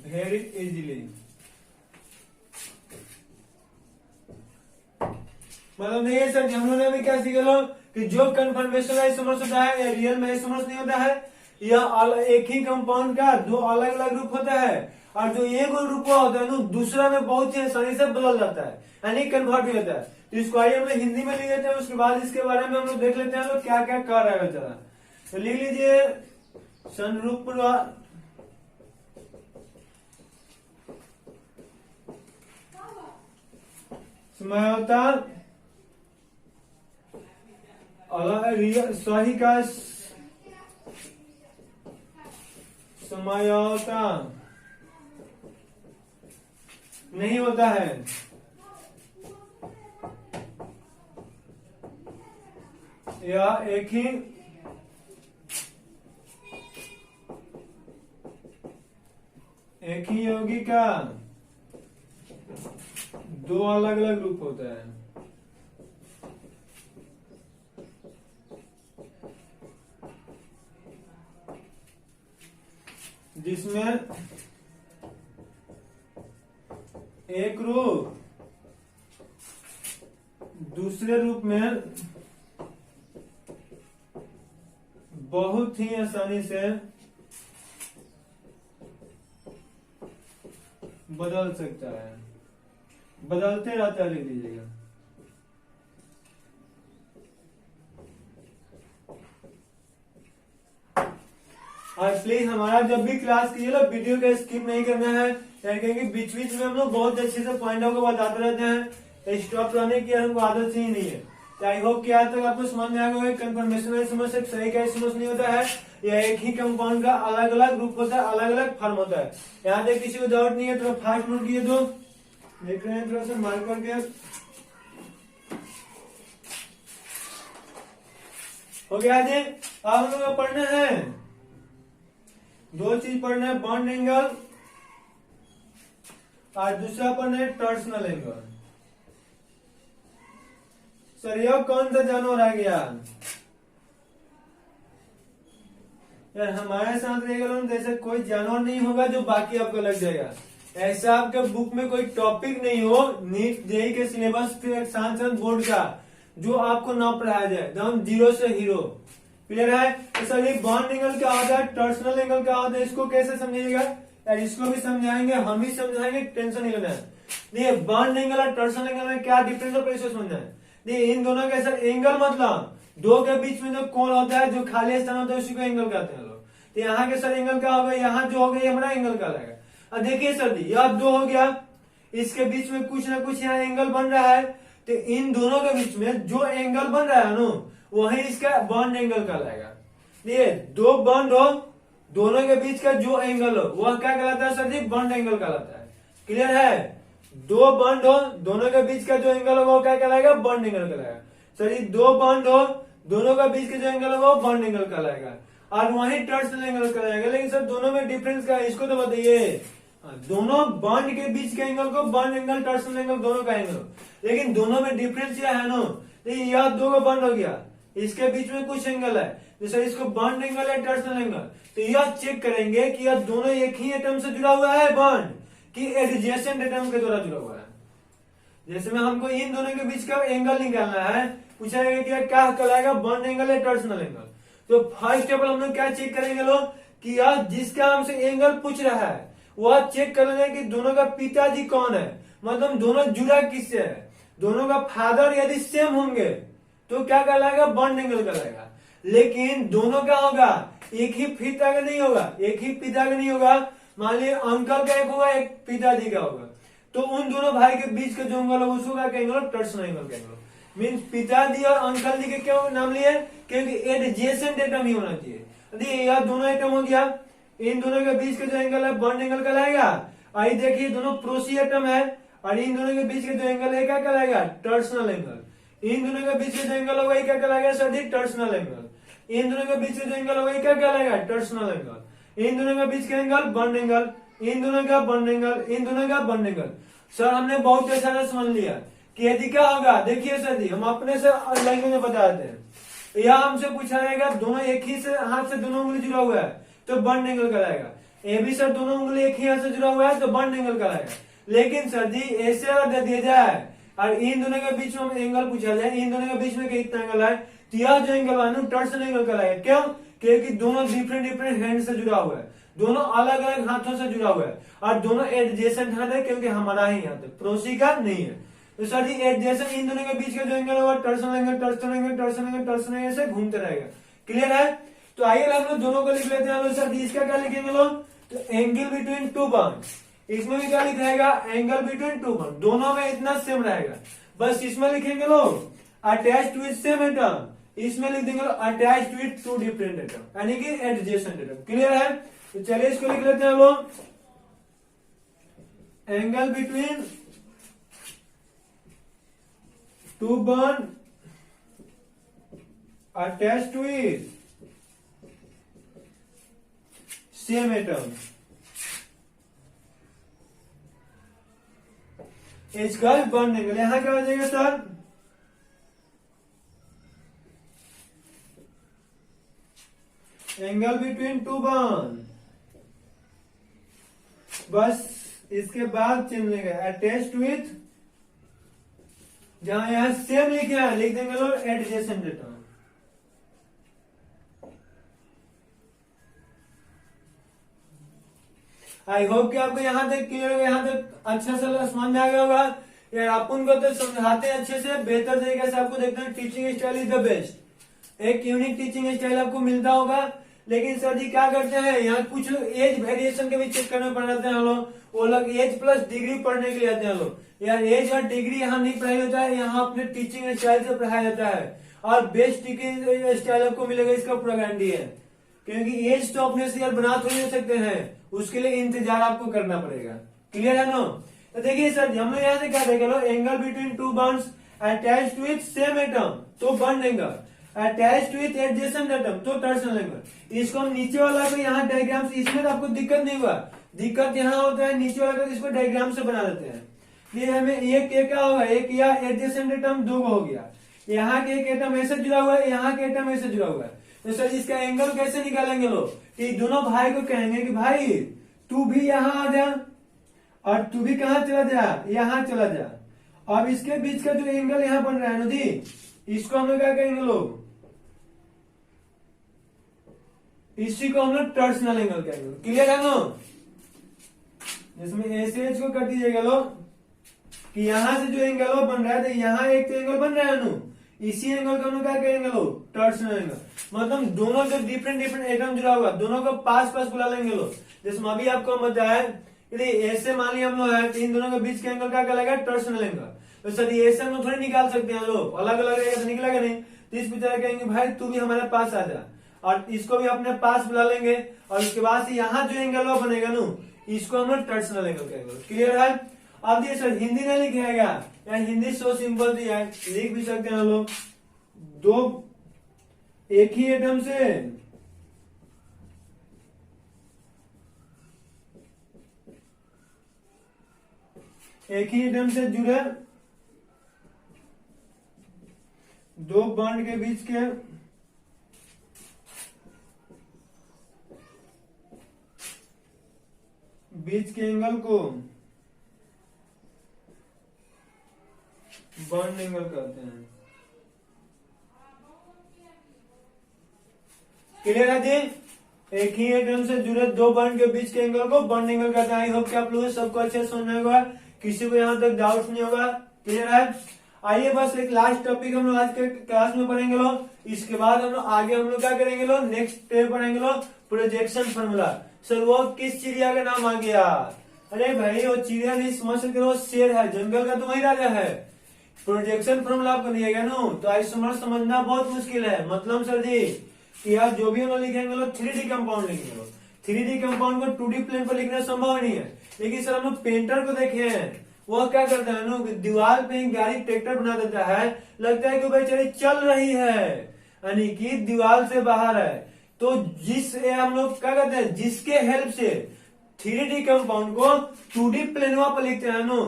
very easily। मतलब नहीं है सर, हम लोगों ने अभी क्या सीखे लो कि जो कन्फर्मेशन आइसोमर्स होता है या रियल में आइसोमर्स नहीं होता है, यह एक ही कंपाउंड का दो अलग अलग रूप होता है, और जो एक रूप होता है ना दूसरा में बहुत ही आसानी से बदल जाता है, यानी कन्वर्ट हो जाता है। तो इसको आइए हम लोग हिंदी में लिख लेते हैं, उसके बाद इसके बारे में हम लोग देख लेते हैं लोग क्या क्या कर रहा है जरा। तो लिख लीजिए संरूप समयोता सही का समयोता नहीं होता है, या एक ही योगी का दो अलग अलग रूप होता है। जिसमें एक रूप दूसरे रूप में बहुत ही आसानी से बदल सकता है, बदलते रहता है, लिख लीजिएगा। और प्लीज हमारा जब भी क्लास कीजिए लोग वीडियो का स्किप नहीं करना है, क्योंकि बीच बीच में हम लोग बहुत अच्छे से पॉइंटों को बताते रहते हैं, स्टॉप रहने की हमको आदत ही नहीं है। आई होप कि आज तक आपको समझ में आ गया होगा कन्फर्मेशन आइसोमर्स एक सही का आइसोमर्स नहीं होता है, यह एक ही कंपाउंड का अलग अलग रूप होता है, अलग अलग फॉर्म होता है। यहाँ तक किसी को डाउट नहीं है तो फास्ट नोट किए दो, देख रहे हैं थोड़ा सा मार्क करके हो गया जी। अब हम लोग पढ़ना है दो चीज पढ़ना है, बॉन्ड एंगल और दूसरा पढ़ना है टॉर्सनल एंगल। सर यह कौन सा जानवर आ गया यार, हमारे साथ रहेगा जैसे कोई जानवर नहीं होगा जो बाकी आपको लग जाएगा। ऐसा आपके बुक में कोई टॉपिक नहीं हो नीट जेई के सिलेबस के एग्जाम बोर्ड का जो आपको ना पढ़ाया जाए, एकदम जीरो से हीरो। क्लियर है? तो सर ये बॉन्ड एंगल क्या होता है, टॉर्सनल एंगल क्या होता है, इसको कैसे समझिएगा यार, इसको भी समझाएंगे, हम भी समझाएंगे, टेंशन नहीं लेना है। देखिए बॉन्ड एंगल और टॉर्सनल एंगल में क्या डिफरेंस है इसे समझना है। देखिए इन दोनों के सर एंगल मतलब दो के बीच में जो कोण होता है, जो खाली स्थान होता है उसी को एंगल कहते हैं लोग। तो यहाँ के सर एंगल क्या होगा, यहाँ जो होगा ये हमारा एंगल कहलाएगा। अब देखिए सर जी यह दो हो गया, इसके बीच में कुछ ना कुछ यहाँ एंगल बन रहा है, तो इन दोनों के बीच में जो एंगल बन रहा है ना वही इसका बॉन्ड एंगल कहलाएगा। ये दो बॉन्ड हो, दोनों के बीच का जो एंगल हो वह क्या कहलाता है सर जी, बॉन्ड एंगल कहलाता है। क्लियर है? दो बॉन्ड हो, दोनों के बीच का जो एंगल होगा वो क्या कहलाएगा, बॉन्ड एंगल कहलाएगा। सर ये दो बॉन्ड हो, दोनों का बीच का जो एंगल होगा वो बॉन्ड एंगल कहलाएगा, और वही टॉर्सनल एंगल कहलाएगा। लेकिन सर दोनों में डिफरेंस क्या है इसको तो बताइए। दोनों बॉन्ड के बीच के एंगल को बॉन्ड एंगल, टॉर्सनल एंगल दोनों का एंगल, लेकिन दोनों में डिफरेंस क्या है ना, यह दो का बॉन्ड हो गया, इसके बीच में कुछ एंगल है, जैसे इसको बॉन्ड एंगल है, टॉर्सनल एंगल। तो यह चेक करेंगे कि यह दोनों एक ही एटम से जुड़ा हुआ है बॉन्ड, कि एडजेसेंट एटम के द्वारा जुड़ा हुआ है। जैसे में हमको इन दोनों के बीच का एंगल निकालना है, पूछा गया कि क्या कहलाएगा, बॉन्ड एंगल है, टॉर्सनल एंगल। तो फर्स्ट ऑफ ऑल हम लोग क्या चेक करेंगे लोग कि यह जिसका हमसे एंगल पूछ रहा है वह चेक कर लेंगे कि दोनों का पिताजी कौन है, मतलब दोनों जुड़ा किससे है। दोनों का फादर यदि सेम होंगे तो क्या कहलाएगा, बॉन्ड एंगल कहलाएगा। लेकिन दोनों का होगा एक ही पिता का नहीं होगा, एक ही पिता का नहीं होगा, मान लीजिए अंकल का एक होगा, एक पिताजी का होगा, तो उन दोनों भाई के बीच का जो एंगल होगा उसको क्या कहेंगे, टॉर्सनल एंगल कहेंगे। मीन्स पिताजी और अंकल जी के क्यों नाम लिए, क्योंकि एडजेसेंट एटम ही होना चाहिए। यह दोनों एटम हो गया, इन दोनों के बीच का जो एंगल है बॉन्ड एंगल कहलाएगा। आई देखिए दोनों प्रोसी एटम है और इन दोनों के बीच का जो एंगल है क्या कहलाएगा, टॉर्सनल एंगल। इन दोनों के बीच का जो एंगल होगा क्या कहलाएगा सर जी, टॉर्सनल एंगल। इन दोनों के बीच का जो एंगल होगा क्या कहलाएगा, टॉर्सनल एंगल। इन दोनों के बीच का एंगल बॉन्ड एंगल, इन दोनों का बॉन्ड एंगल, इन दोनों का बॉन्ड एंगल। सर हमने बहुत अच्छा से समझ लिया कि यदि क्या होगा, देखिए सर जी हम अपने से लैंग्वेज में बता देते हैं। यह हमसे पूछा जाएगा दोनों एक ही से हाथ से दोनों उंगली जुड़ा हुआ है तो बॉन्ड एंगल कहलाएगा। ये भी सर दोनों उंगली एक ही हाथ से जुड़ा हुआ है तो बॉन्ड एंगल कहलाएगा। लेकिन सर जी ऐसे अगर दे दिया जाए और इन दोनों के बीच में एंगल पूछा जाए, इन दोनों के बीच में कितना एंगल है, तो यह जो एंगल है ना टॉर्सनल एंगल कहलाएगा। क्यों? क्योंकि दोनों डिफरेंट हैंड से जुड़ा हुआ है, दोनों अलग अलग हाथों से जुड़ा हुआ है और दोनों एडजेसेंट हाथ है क्योंकि हमारा ही हाथ है, पड़ोसी का नहीं है। तो सर जी एडजेसेंट इन दोनों के बीच का जो एंगल होगा torsional angle, torsional angle, torsional angle, torsional angle से घूमते रहेगा। क्लियर है? तो आइए हम लोग दोनों को लिख लेते हैं। सर जी इसका क्या लिखेंगे लोग, तो एंगल बिटवीन टू बॉन्ड। इसमें भी क्या लिखेगा, एंगल बिटवीन टू बॉन्ड। दोनों में इतना सेम रहेगा, बस इसमें लिखेंगे लोग अटैच्ड विद सेम एटम, इसमें लिख देंगे attached with two different atom यानी कि एडजेसेंट एटम। क्लियर है? तो चलिए इसको लिख लेते हैं लोग, angle between to bond attached with same atom. इसका बॉन्ड एंगल यहां क्या हो जाएगा sir, angle between to bond. बस इसके बाद चिन्ह लेंगे अटैच्ड विथ, जहां यहां सेम लिखे हैं लिख देंगे लोग एडजेसेंट एटम। आई होप कि आपको यहाँ तक क्लियर होगा, यहाँ तक अच्छा से समझ में आ गया होगा। यार अपन को तो समझाते हैं अच्छे से, बेहतर तरीके से आपको देखते हैं। Teaching style is the best, एक यूनिक टीचिंग स्टाइल आपको मिलता होगा। लेकिन सर जी क्या करते हैं, यहाँ कुछ लोग एज वेरिएशन के भी चेक करने पड़ जाते हैं लोग, वो लोग एज प्लस डिग्री पढ़ने के लिए आते हैं लोग। यार एज और डिग्री यहाँ नहीं पढ़ाई होता है, यहाँ अपने टीचिंग स्टाइल से पढ़ाया जाता है और बेस्ट टीचिंग स्टाइल आपको मिलेगा, इसका पूरा गारंटी है। क्योंकि एज तो अपने से यार बना तो नहीं सकते हैं, उसके लिए इंतजार आपको करना पड़ेगा। क्लियर है नो? तो देखिए सर हम लोग यहाँ से क्या देखें लो, angle between two bonds attached with same atom तो bond angle, attached with adjacent atom तो टॉर्सनल एंगल। इसको हम नीचे वाला को यहाँ डायग्राम से, इसमें तो आपको दिक्कत नहीं हुआ, दिक्कत यहाँ होता है नीचे वाला को इसको डायग्राम से बना देते हैं। ये हमें एक क्या होगा, एक या एडजेसेंट एटम दो हो गया, यहाँ के एक एटम ऐसे जुड़ा हुआ है, यहाँ के एटम ऐसे जुड़ा हुआ है। तो सर इसका एंगल कैसे निकालेंगे लोग, कि दोनों भाई को कहेंगे कि भाई तू भी यहाँ आ जा और तू भी कहाँ चला जा, यहाँ चला जा। अब इसके बीच का जो एंगल यहाँ बन रहा है ना जी, इसको हम लोग क्या कहेंगे लोग, इसी को हम लोग टॉर्सनल एंगल कहेंगे। क्लियर है नो? जिसमें ऐसे एज को कर दीजिएगा लोग कि यहां से जो एंगल बन रहा है, तो यहाँ एक तो एंगल बन रहा है नो, इसी एंगल को हम लोग क्या कहेंगे लोग, टॉर्सनल एंगल। मतलब दोनों जो डिफरेंट एटम जुड़ा हुआ दोनों को पास पास बुला लेंगे लोग। जैसे अभी आपको बताया ऐसे मान लिया हम लोग है, इन दोनों के बीच का एंगल क्या कहलाएगा, टॉर्सनल एंगल। तो सर ये ऐसे हम लोग थोड़ी निकाल सकते हैं लोग, अलग अलग रहेगा तो निकलेगा नहीं। तो इस तरह कहेंगे भाई तू भी हमारे पास आ जा, और इसको भी अपने पास बुला लेंगे, और उसके बाद से यहाँ जो एंगल बनेगा नो, इसको हम लोग टॉर्सनल एंगल कहेंगे। क्लियर है? अब ये सर हिंदी में लिखेगा यार, हिंदी सो सिंपल थी यार, लिख भी सकते हैं लोग, दो एक ही एटम से जुड़े दो बॉन्ड के बीच के एंगल को बॉन्ड एंगल कहते हैं। क्लियर है जी? एक ही एटम से जुड़े दो बॉन्ड के बीच के एंगल को बॉन्ड एंगल कहते हैं। आई होप कि आप लोग सबको अच्छे से समझ होगा, किसी को यहाँ तक डाउट नहीं होगा। क्लियर है? आइए बस एक लास्ट टॉपिक हम लोग आज के क्लास में पढ़ेंगे लोग, इसके बाद हम लोग आगे हम लोग क्या करेंगे लोग, नेक्स्ट स्टेप पढ़ेंगे लोग प्रोजेक्शन फॉर्मूला। सर वो किस चिड़िया का नाम आ गया? अरे भाई वो चिड़िया नहीं समझ सकते, वो शेर है, जंगल का तो वही राजा है। प्रोजेक्शन फॉर्मूला आपको दिएगा नो, तो आइसोमर समझना बहुत मुश्किल है। मतलब सर जी कि यार जो भी हम लोग लिखेंगे लोग 3D कंपाउंड लिखेंगे लोग, 3D कंपाउंड को 2D प्लेन पर लिखना संभव नहीं है। लेकिन सर हम लोग पेंटर को देखे हैं, वो क्या करता है ना, दीवार पे गाड़ी ट्रैक्टर बना देता है, लगता है कि भाई चलिए चल रही है, यानी कि दीवार से बाहर है। तो हम लोग क्या करते हैं, जिसके हेल्प से 3D कंपाउंड को 2D प्लेनवा पर लिखते हैं ना,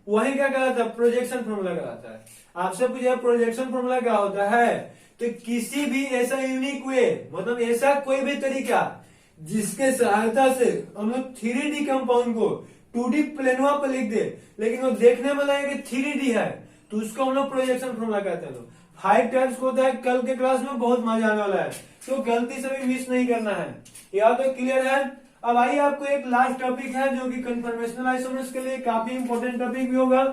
वही क्या कहलाता है, प्रोजेक्शन फॉर्मूला कहलाता है। आपसे पूछा प्रोजेक्शन फॉर्मूला क्या होता है, तो किसी भी ऐसा यूनिक वे, मतलब ऐसा कोई भी तरीका जिसके सहायता से हम लोग 3D कंपाउंड को 2D प्लेनवा पर लिख दे, लेकिन वो देखने में लगे कि 3D है, तो उसको हम लोग प्रोजेक्शन फॉर्मूला कहते हैं। 5 टाइप्स होता है, कल के क्लास में बहुत मजा आने वाला है, तो गलती से भी मिस नहीं करना है। यह तो क्लियर है। अब आइए आपको एक लास्ट टॉपिक है जो कि कन्फर्मेशनल आइसोमर्स के लिए काफी इंपॉर्टेंट टॉपिक भी होगा।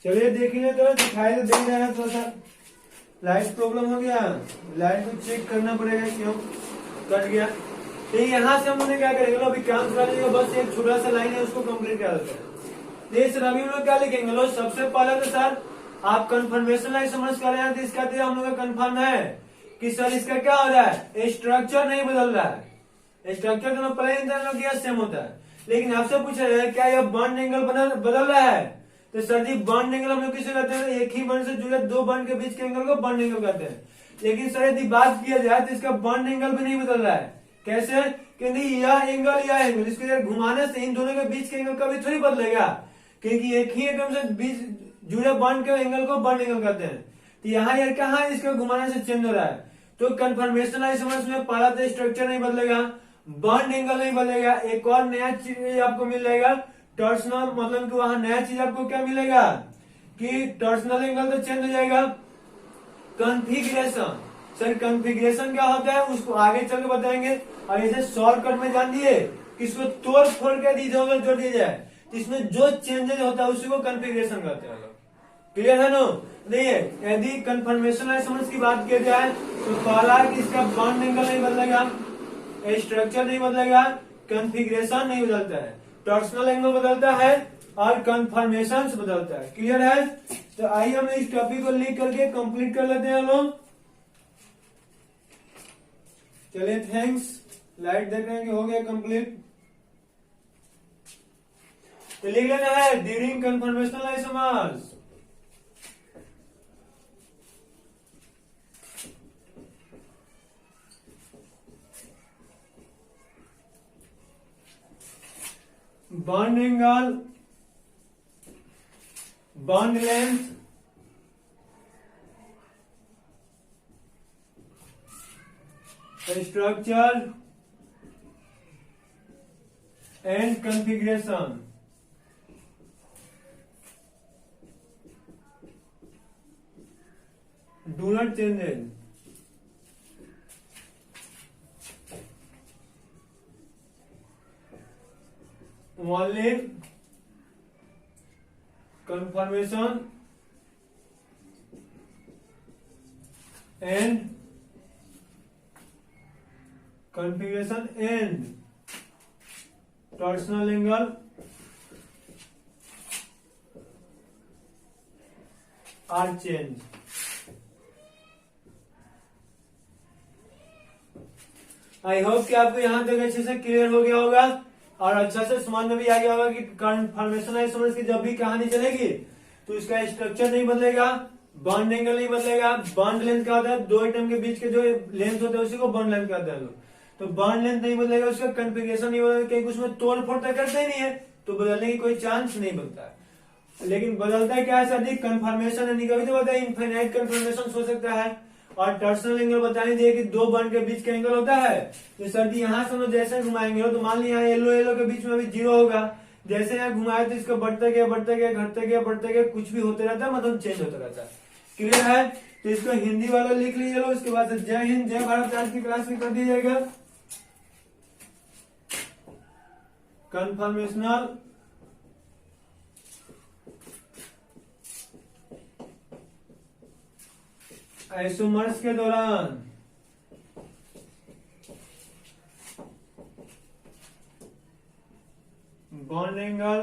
चलिए देखिए, तो दिखाई तो दे रहा है, थोड़ा सा लाइट प्रॉब्लम हो गया, लाइट को चेक करना पड़ेगा क्यों कट गया। तो यहाँ से हम लोग क्या करेंगे, अभी काम करा लीजिएगा, बस एक छोटा सा लाइन है उसको कंप्लीट कर देते हैं। ये सर अभी हम लोग क्या लिखेंगे, लो सबसे पहले तो सर आप कन्फर्मेशन आइसोमर्स कर रहे हैं, तो इसका हम लोग का कन्फर्म है कि सर इसका क्या हो रहा है, स्ट्रक्चर नहीं बदल रहा है। स्ट्रक्चर दोनों प्लेन सेम होता है, लेकिन आपसे पूछा जाए क्या यह बॉन्ड एंगल बदल रहा है, तो सर जी बॉन्ड एंगल हम लोग किसे कहते हैं, एक ही बॉन्ड से जुड़े दो बॉन्ड के बीच के एंगल को बॉन्ड एंगल कहते हैं। लेकिन सर यदि बात किया जाए तो इसका बॉन्ड एंगल भी नहीं बदल रहा है। कैसे, क्योंकि यह एंगल इसको घुमाने से इन दोनों के बीच के एंगल कभी थोड़ी बदलेगा, क्योंकि एक ही एकदम से बीच जुड़े बॉन्ड के एंगल को बॉन्ड एंगल कहते हैं। तो यहाँ यार कहाँ इसको घुमाने से चेंज हो रहा है। तो कन्फर्मेशनल आइसोमर्स में पहला तो स्ट्रक्चर नहीं बदलेगा, बॉन्ड एंगल नहीं बदलेगा, एक और नया चीज आपको मिल जाएगा टॉर्सनल, मतलब कि वहां नया चीज आपको क्या मिलेगा कि टॉर्सनल एंगल तो चेंज हो जाएगा। कॉन्फ़िगरेशन, सर कॉन्फ़िगरेशन क्या होता है उसको आगे चल के बताएंगे। और ऐसे शॉर्टकट में जान दिए कि इसको तोड़ फोड़ के इधर जोड़ दिया जाए, तो इसमें जो चेंजेस होता है उसी को कॉन्फ़िगरेशन कहते हैं। क्लियर है ना। देखिए यदि कन्फर्मेशन आइसोमर्स की बात किया जाए तो पहला कि इसका बॉन्ड एंगल नहीं बदलेगा, स्ट्रक्चर नहीं बदलेगा, कॉन्फ़िगरेशन नहीं बदलता है, टॉर्सनल एंगल बदलता है और कन्फर्मेशन बदलता है। क्लियर है। तो आइए हम इस टॉपिक को लिख करके कंप्लीट कर लेते हैं हम लोग। चलिए थैंक्स, लाइट देख रहे हैं कि हो गया कंप्लीट। तो लिख लेना है during conformational isomers bond angle, bond length, structure and configuration. Do not change it. Only conformation and configuration and torsional angle are changed. I hope कि आपको यहाँ तक अच्छे से क्लियर हो गया होगा और अच्छा से समझ में भी आ गया होगा कि कन्फर्मेशन आइसोमर्स की जब भी कहानी चलेगी तो इसका स्ट्रक्चर नहीं बदलेगा, बॉन्ड एंगल नहीं बदलेगा। बॉन्ड लेंथ क्या होता है, दो एटम के बीच के जो लेंथ होता है उसी को बॉन्ड लेंथ कहते हैं लोग। तो बॉन्ड लेंथ नहीं बदलेगा, उसका कन्फिगरेशन नहीं बदलेगा, क्योंकि उसमें तोड़ फोड़ तो करते ही नहीं है, तो बदलने की कोई चांस नहीं बनता है। लेकिन बदलता है क्या है, अधिक कन्फर्मेशन है, कभी तो बताया इनफाइनाइट कन्फर्मेशन हो सकता है। और टॉर्सनल एंगल बताने दिए कि दो बॉन्ड के बीच का एंगल होता है। तो सर यहाँ से हम जैसे घुमाएंगे तो मान लिया येलो येलो के बीच में भी जीरो होगा, जैसे यहाँ घुमाए तो इसका बढ़ता गया बढ़ता गया घटता गया बढ़ता गया, कुछ भी होते रहता है, मतलब चेंज होता रहता है। क्लियर है। तो इसको हिंदी वाला लिख लीजिए लो, उसके बाद जय हिंद जय भारत आज की क्लास में कर दिया जाएगा। कन्फर्मेशनल आइसोमर्स के दौरान bond angle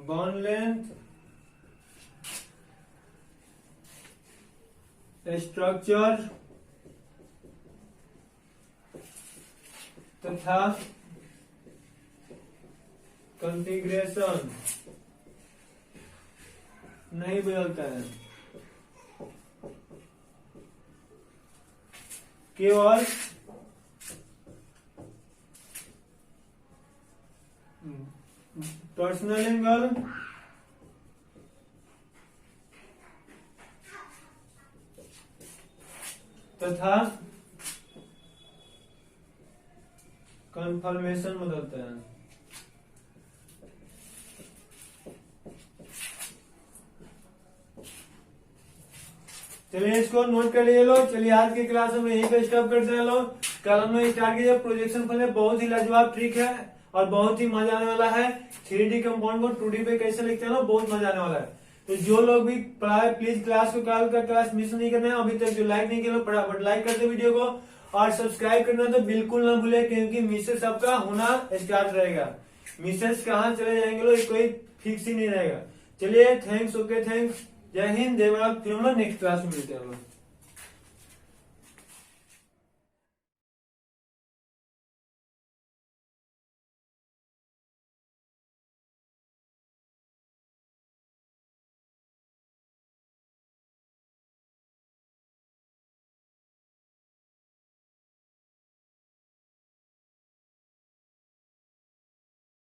bond length structure तथा कॉन्फ़िगरेशन नहीं बदलता है, केवल टॉर्सनल एंगल तथा कन्फर्मेशन बदलता है। चलिए इसको नोट कर लिए लोग। चलिए आज की क्लास में यहीं पे स्टॉप करते हैं लोग। कल हम लोग स्टार्ट किया प्रोजेक्शन फल में बहुत ही लाजवाब ट्रिक है और बहुत ही मजा आने वाला है। 3D कंपाउंड को 2D पे कैसे लिखते हैं ना, बहुत मजा आने वाला है। तो जो लोग भी पढ़ा है प्लीज क्लास को कल का क्लास मिस नहीं करना है। अभी तक जो लाइक नहीं किया फटाफट लाइक कर दे वीडियो को और सब्सक्राइब करना तो बिल्कुल ना भूले, क्योंकि मिसेस आपका होना स्टार्ट रहेगा। मिसेस कहाँ चले जाएंगे लोग कोई फिक्स ही नहीं रहेगा। चलिए थैंक्स, ओके थैंक्स, जय हिंद जय भारत। फिर हम लोग नेक्स्ट क्लास में मिलते हैं लोग।